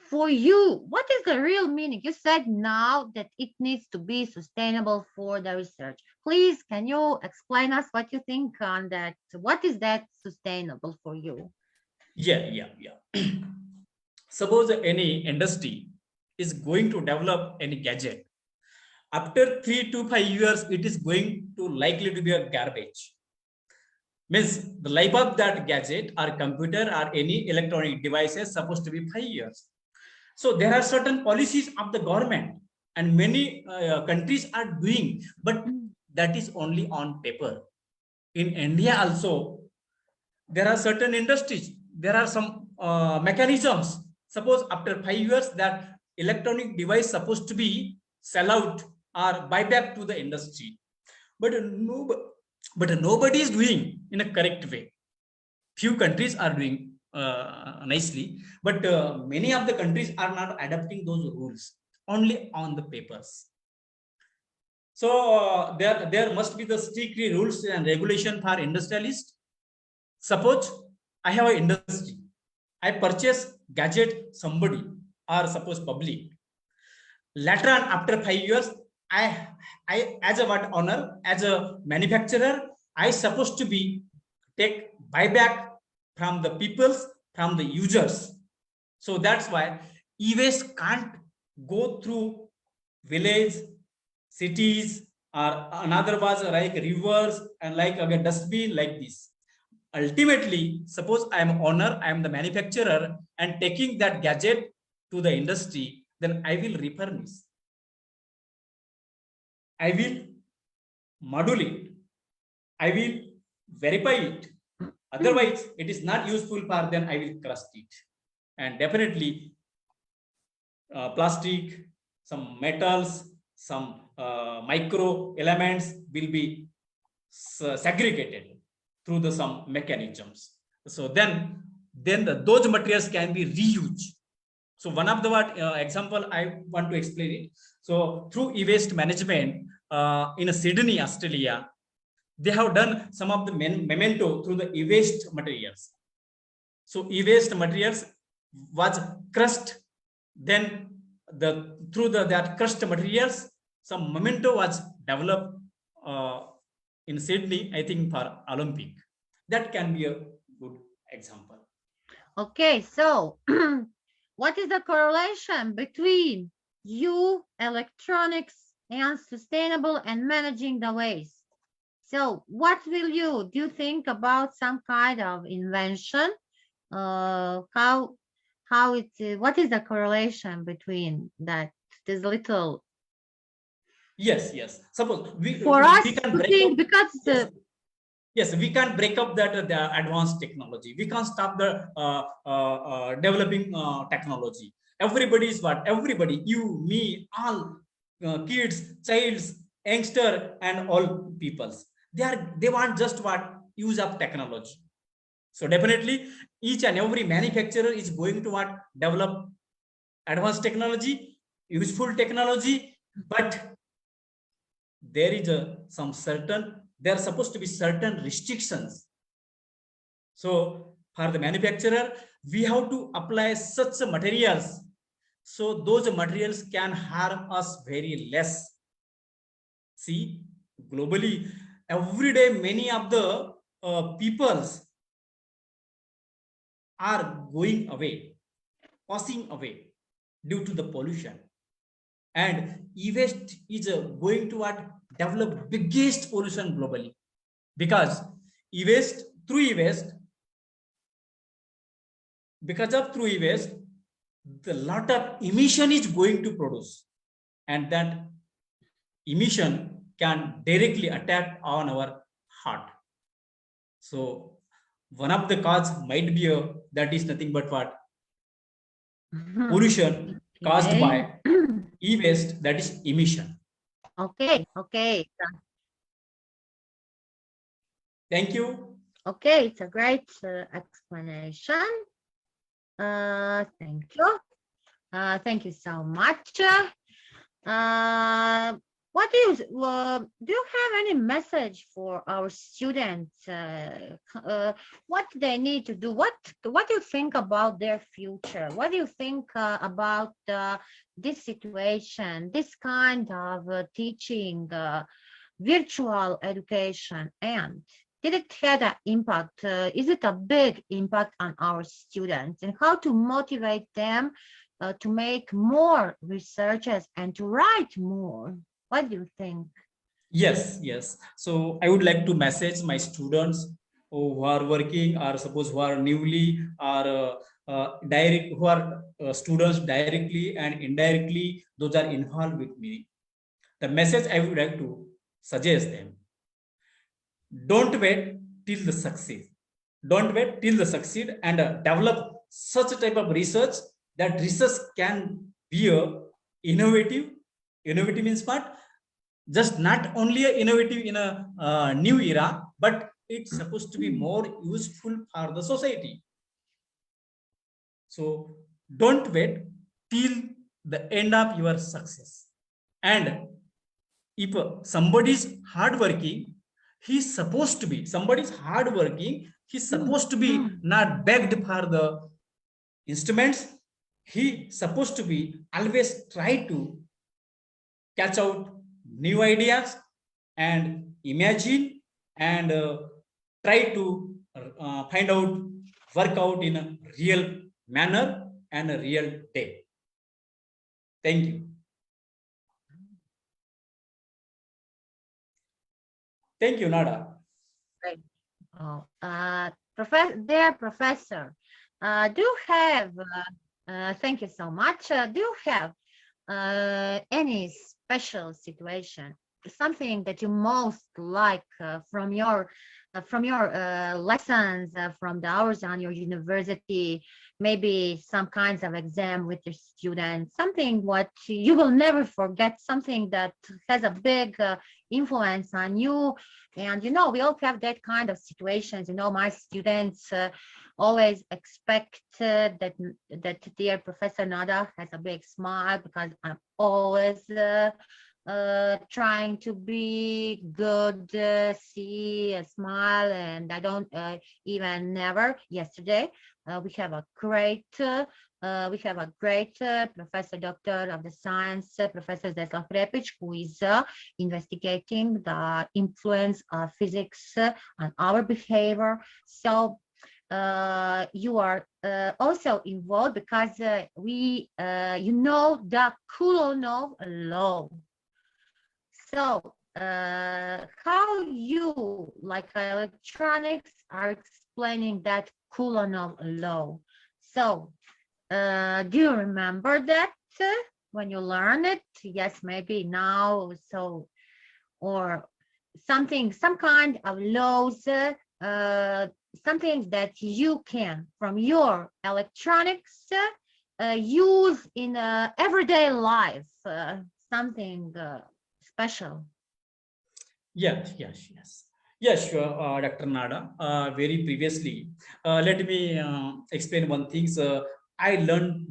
for you, what is the real meaning? You said now that it needs to be sustainable for the research. Please, can you explain us what you think on that? What is that sustainable for you? Yeah. Suppose any industry is going to develop any gadget. After 3 to 5 years, it is going to likely to be a garbage. Means the life of that gadget or computer or any electronic devices supposed to be 5 years. So there are certain policies of the government and many countries are doing, but that is only on paper. In India also, there are certain industries, there are some mechanisms. Suppose after 5 years that electronic device supposed to be sell out or buy back to the industry, but nobody is doing in a correct way. Few countries are doing nicely, but many of the countries are not adopting those rules, only on the papers. So there must be the strict rules and regulation for industrialists. Suppose I have an industry, I purchase gadget somebody or suppose public. Later on, after 5 years, I as a what owner, as a manufacturer, I supposed to be take buyback from the peoples, from the users. So that's why e-waste can't go through village, cities, or another was like rivers and like a dustbin like this. Ultimately, suppose I am owner, I am the manufacturer and taking that gadget to the industry, then I will refurnish. I will module it. I will verify it. Otherwise, it is not useful for then I will crush it. And definitely plastic, some metals, some micro elements will be segregated through the some mechanisms. So then those materials can be reused. So one of the example I want to explain it. So through e-waste management in Sydney, Australia, they have done some of the memento through the e-waste materials. So e-waste materials was crushed, then through that crushed materials, some memento was developed in Sydney, I think for Olympic. That can be a good example. Okay, so what is the correlation between you, electronics, and sustainable and managing the waste? So what will you do? You think about some kind of invention? How it what is the correlation between that? This little Yes. Suppose for us we can to break think up, because yes, we can break up that the advanced technology. We can't stop the developing technology. Everybody is what? Everybody, you, me, all kids, childs, youngster, and all peoples. They want just what? Use of technology. So definitely, each and every manufacturer is going to what? Develop advanced technology, useful technology, but there is there are supposed to be certain restrictions. So for the manufacturer, we have to apply such materials, so those materials can harm us very less. See, globally, every day many of the peoples are going away, passing away due to the pollution. And e-waste is going to what? Develop biggest pollution globally, because e-waste, through e-waste, because of through e-waste, the lot of emission is going to produce, and that emission can directly attack on our heart. So one of the cause might be that is nothing but what? Pollution caused by e-waste, that is emission. Okay. Thank you. Okay, it's a great explanation. Thank you. Thank you so much. What is, do you have any message for our students? What they need to do? What do you think about their future? What do you think about this situation, this kind of teaching, virtual education, and did it have an impact? Is it a big impact on our students, and how to motivate them to make more researches and to write more? What do you think? Yes. So I would like to message my students who are working, or suppose who are newly, or direct, who are students directly and indirectly, those are involved with me. The message I would like to suggest them: don't wait till the succeed. Don't wait till the succeed, and develop such a type of research that research can be innovative. Innovative means what? Just not only innovative in a new era, but it's supposed to be more useful for the society. So don't wait till the end of your success. And if somebody's hardworking, he's supposed to be, somebody's hardworking, he's supposed to be not begged for the instruments. He supposed to be always try to catch out new ideas and imagine, and try to find out, work out in a real manner and a real day. Thank you. Thank you, Nada. Right. Oh, dear professor, do you have, thank you so much. Do you have any special situation something that you most like from your lessons, from the hours on your university, maybe some kinds of exam with your students, something what you will never forget, something that has a big influence on you. And we all have that kind of situations. My students always expect that their Professor Nada has a big smile, because I'm always trying to be good, see a smile, and I don't even never. Yesterday, we have a great professor, doctor of the science, Professor Zeslav Repic, who is investigating the influence of physics on our behavior. So you are also involved because the Kulonov law. So how you, like electronics, are explaining that Kulonov law? So do you remember that when you learn it? Yes, maybe now. So, or some kind of laws, something that you can from your electronics use in everyday life, something special. Yes, yes, yes. Yes, sure, Dr. Nada. Very previously, let me explain one thing. I learned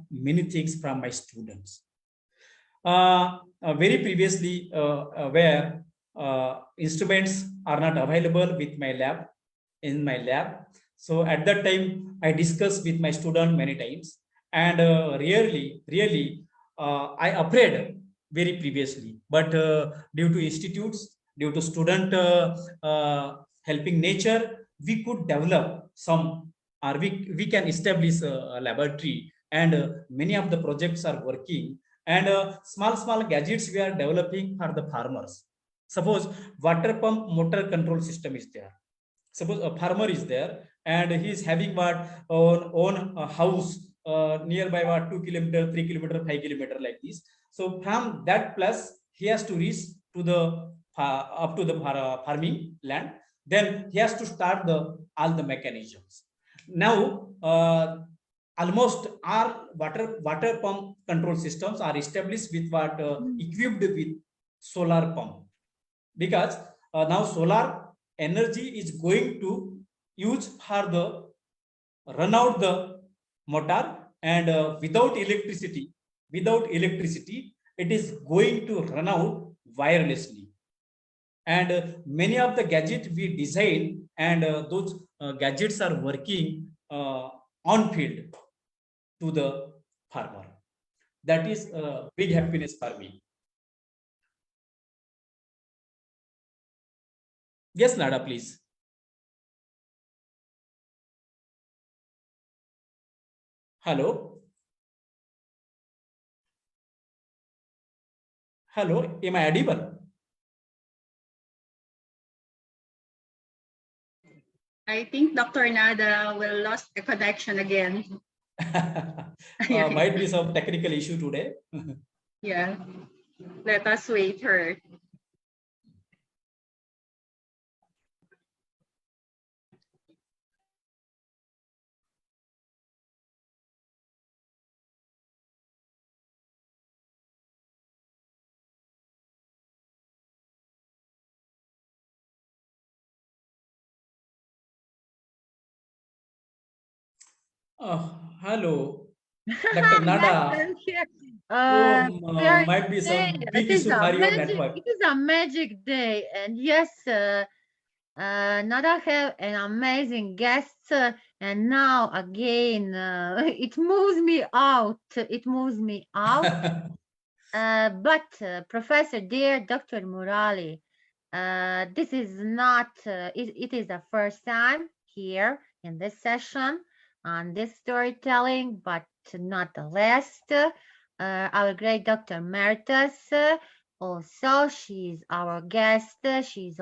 many things from my students. Very previously, where instruments are not available in my lab. So at that time, I discussed with my student many times, and really, I afraid very previously. But due to institutes, due to student helping nature, we could develop some, or we can establish a laboratory, and many of the projects are working, and small gadgets we are developing for the farmers. Suppose water pump motor control system is there. Suppose a farmer is there, and he is having what own a house nearby, what 2 kilometer, 3 kilometer, 5 kilometer, like this. So from that plus he has to reach to the up to the farming land. Then he has to start the all the mechanisms. Now almost all water pump control systems are established with what equipped with solar pump, because now solar energy is going to use for the run out the motor, and without electricity it is going to run out wirelessly. And many of the gadgets we design, and those gadgets are working on field to the farmer. That is a big happiness for me. Yes, Nada, please. Hello. Hello, am I audible? I think Dr. Nada will lost the connection again. Might be some technical issue today. Yeah, let us wait her. Hello, Dr. Yes, Nada. I'm here. Very Might be day. some It big is issue a for your magic. network. It is a magic day, and yes, Nada have an amazing guest, and now again, it moves me out. It moves me out. But Professor, dear Dr. Murali, this is not. It is the first time here in this session on this storytelling, but not the last. Our great Dr. Emeritus, also, she's our guest. She's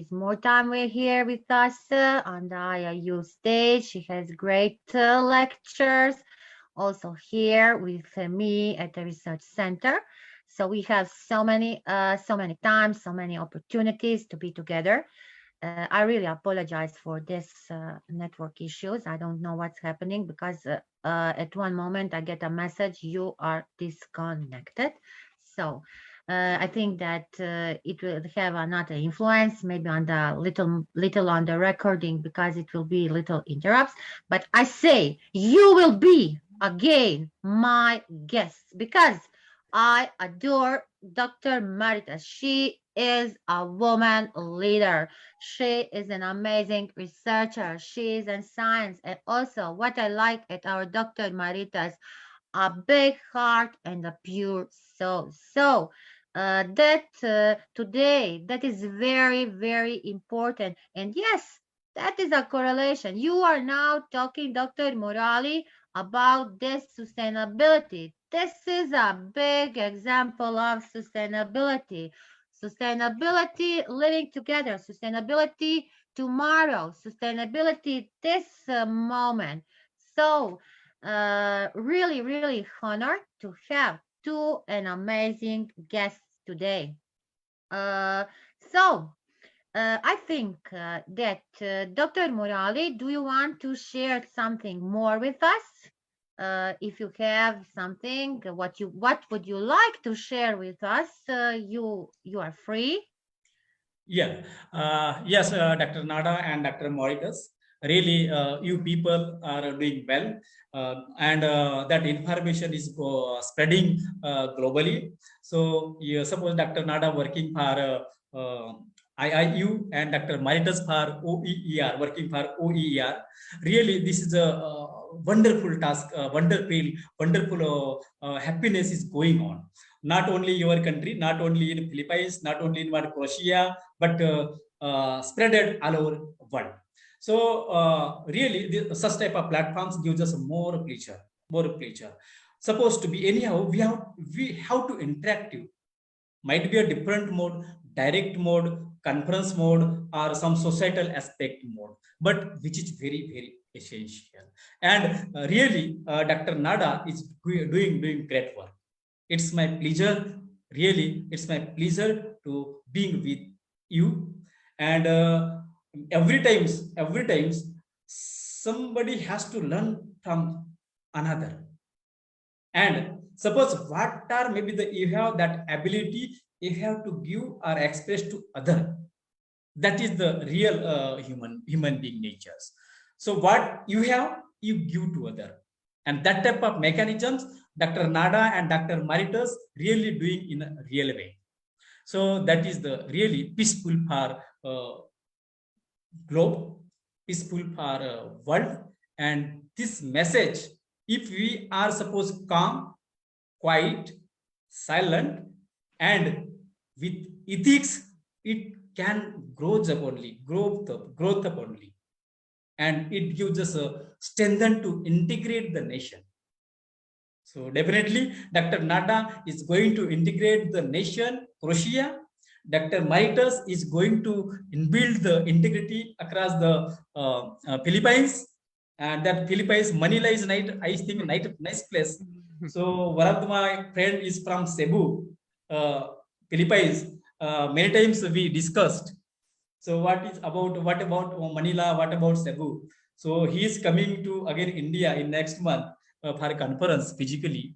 more time we're here with us on the IIU stage. She has great lectures also here with me at the research center. So we have so many times, so many opportunities to be together. I really apologize for this network issues. I don't know what's happening because at one moment I get a message, you are disconnected. So I think that it will have another influence, maybe on the little on the recording, because it will be little interrupts. But I say you will be again my guests because I adore Dr. Marita. She is a woman leader. She is an amazing researcher. She is in science. And also, what I like at our Dr. Marita's, a big heart and a pure soul. So, today, that is very, very important. And yes, that is a correlation. You are now talking, Dr. Murali, about this sustainability. This is a big example of sustainability. Sustainability living together, sustainability tomorrow, sustainability this moment. So, really, really honored to have two an amazing guests today. Uh, so, I think that Dr. Murali, do you want to share something more with us? If you have something, what would you like to share with us? You are free. Yeah, yes, Dr. Nada and Dr. Mauritius. Really, you people are doing well, and that information is spreading globally. So, you suppose Dr. Nada working for IIU and Dr. Mauritius for OEER, working for OEER. Really, this is a wonderful task, wonderful happiness is going on. Not only your country, not only in Philippines, not only in Croatia, but spreaded all over world. So really, such type of platforms gives us more pleasure, more pleasure. Supposed to be anyhow, we have to interactive. Might be a different mode, direct mode, conference mode, or some societal aspect mode, but which is very, very essential. And really, Dr. Nada is doing great work. It's my pleasure, really, it's my pleasure to being with you. And every times, somebody has to learn from another. And suppose what are maybe you have that ability, you have to give or express to other. That is the real human being natures. So what you have, you give to other, and that type of mechanisms Dr. Nada and Dr. Maritas really doing in a real way. So that is the really peaceful for globe, peaceful for world. And this message, if we are supposed calm, quiet, silent, and with ethics, it can growth up only, growth up only, and it gives us a strength to integrate the nation. So definitely, Dr. Nada is going to integrate the nation, Croatia. Dr. Maritas is going to build the integrity across the Philippines, and that Philippines, Manila is I think nice place. So one of my friend is from Cebu, Philippines. Many times we discussed. So what about Manila? What about Cebu? So he is coming to again India in next month for a conference physically.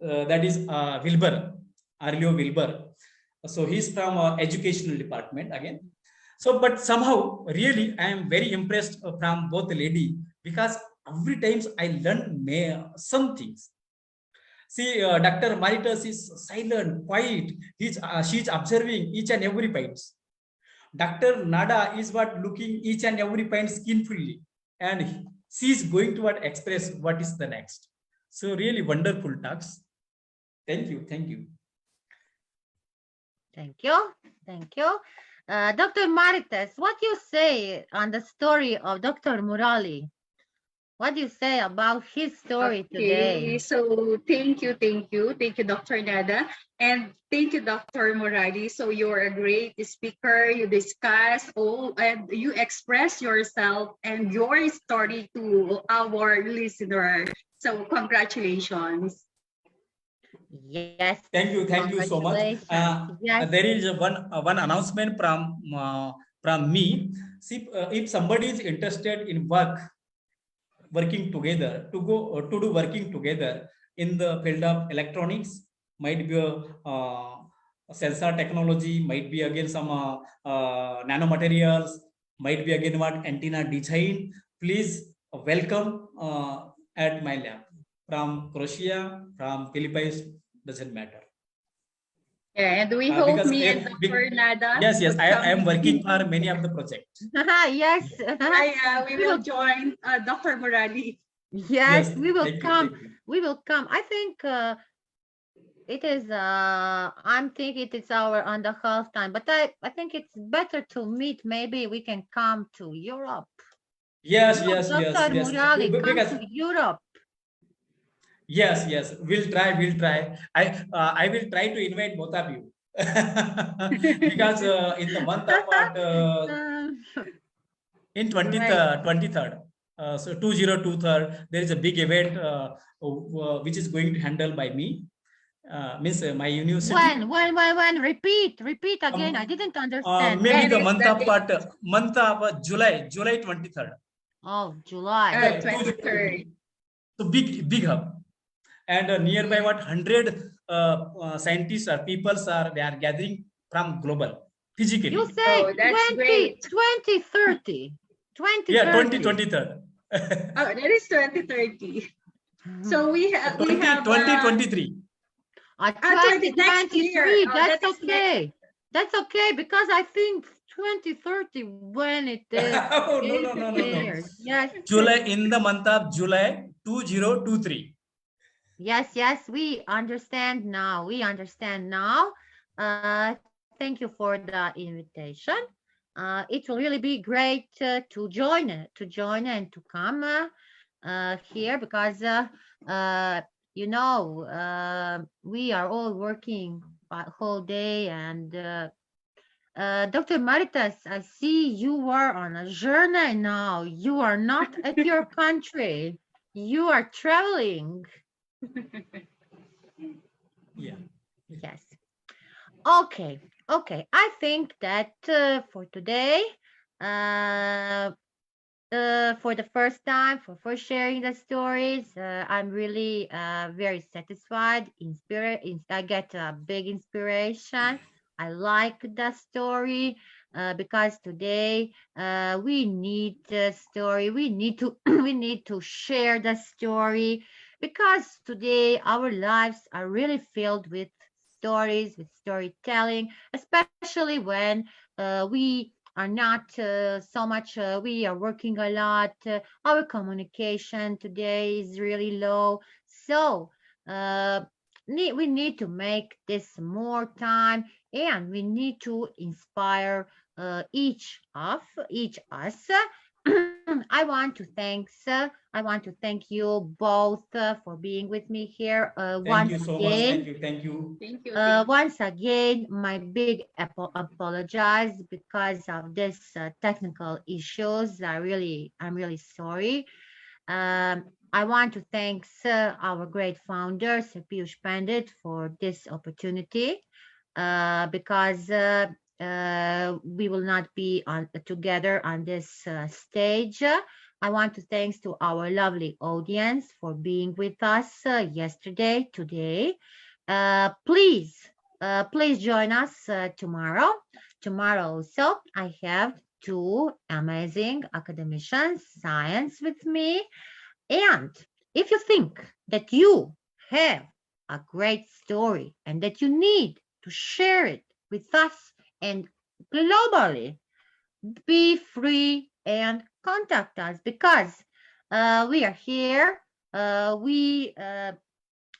That is Wilbur, Arlio Wilbur. So he's from educational department again. So, but somehow, really, I am very impressed from both the lady because every times I learn some things. See, Dr. Maritas is silent, quiet. She's observing each and every point. Dr. Nada is what looking each and every point skillfully, and she is going to what express what is the next. So really wonderful talks. Thank you, thank you. Thank you. Thank you. Dr. Marites, what do you say on the story of Dr. Murali? What do you say about his story today? So thank you, Dr. Nada, and thank you, Dr. Morali. So you're a great speaker. You discuss and you express yourself and your story to our listener. So congratulations. Yes. Thank you so much. Congratulations. Yes. There is one announcement from me. See, if somebody is interested in working together to do working together in the field of electronics, might be a sensor technology, might be again some nanomaterials, might be again what antenna design. Please welcome at my lab from Croatia, from Philippines, doesn't matter. Yeah, and we hope Because me and Dr. Nada yes, would I come am with working you. for many of the projects. Yes. We will join Dr. Murali. Yes, we will thank you, come. thank you. We will come. I think it is I'm thinking it is our on the half time, but I think it's better to meet. Maybe we can come to Europe. Yes, No, yes, yes, Dr. yes. Murali, come Because to Europe. yes, we'll try. I will try to invite both of you. Because in the month of what Um, in 20th, Right. 23rd, so 2023, there is a big event which is going to handle by me. Means my university. When? Repeat again. I Um, didn't understand. Maybe When When? the is month the of date? what month of July 23rd. Oh, July. Yeah, 23rd. so big hub, and nearby what 100 scientists or peoples are they are gathering from global You physically. say Oh, that's 20, great. 2030. Yeah, 2030. 2023. Oh, that is 2030. So we have 2023. next year. 2023. Oh, that That's is next. okay. That's okay because I think 2030 when it is Oh, no, 8 no, no, no, no. years. Yes. July, in the month of July 2023. Yes, we understand now. We understand now. Thank you for the invitation. It will really be great to join and to come here because we are all working a whole day and Dr. Maritas, I see you are on a journey now. You are not at your country. You are traveling. Yeah. Yes. Okay. I think that for today, uh, for the first time, for sharing the stories, I'm really very satisfied. I get a big inspiration. I like the story because today we need the story. We need to we need to share the story because today our lives are really filled with stories, with storytelling, especially when we are not so much, we are working a lot. Our communication today is really low. So we need to make this more time and we need to inspire each us. I want to thank you both for being with me here Thank once you so much. again. Thank you. Thank you. Thank you. Once again, my big apologize because of this technical issues. I'm really sorry. I want to thank our great founder, Sir Piyush Pandit, for this opportunity because we will not be together on this stage. I want to thanks to our lovely audience for being with us yesterday, today. Please join us tomorrow. Tomorrow also, I have two amazing academicians, science with me. And if you think that you have a great story and that you need to share it with us and globally, be free and contact us because we are here.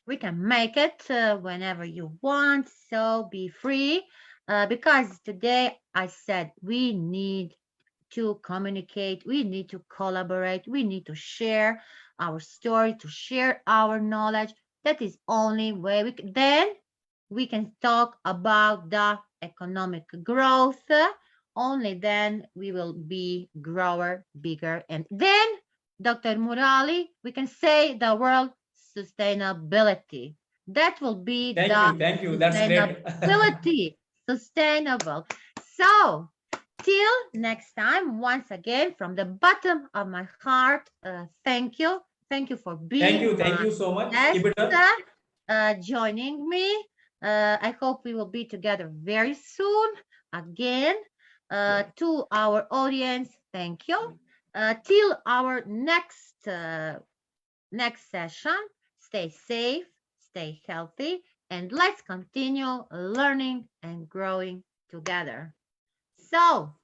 We can make it whenever you want. So be free because today I said we need to communicate, we need to collaborate, we need to share our story, to share our knowledge. That is only way then we can talk about the economic growth. Only then we will be grower bigger. And then, Dr. Murali, we can say the world sustainability. That will be Thank the you. Thank you. That's great. sustainability. Sustainable. So, till next time, once again, from the bottom of my heart, thank you. Thank you for being Thank you so much. guest, Keep it up. joining me. I hope we will be together very soon again. To our audience, thank you. Till our next session, stay safe, stay healthy, and let's continue learning and growing together. So,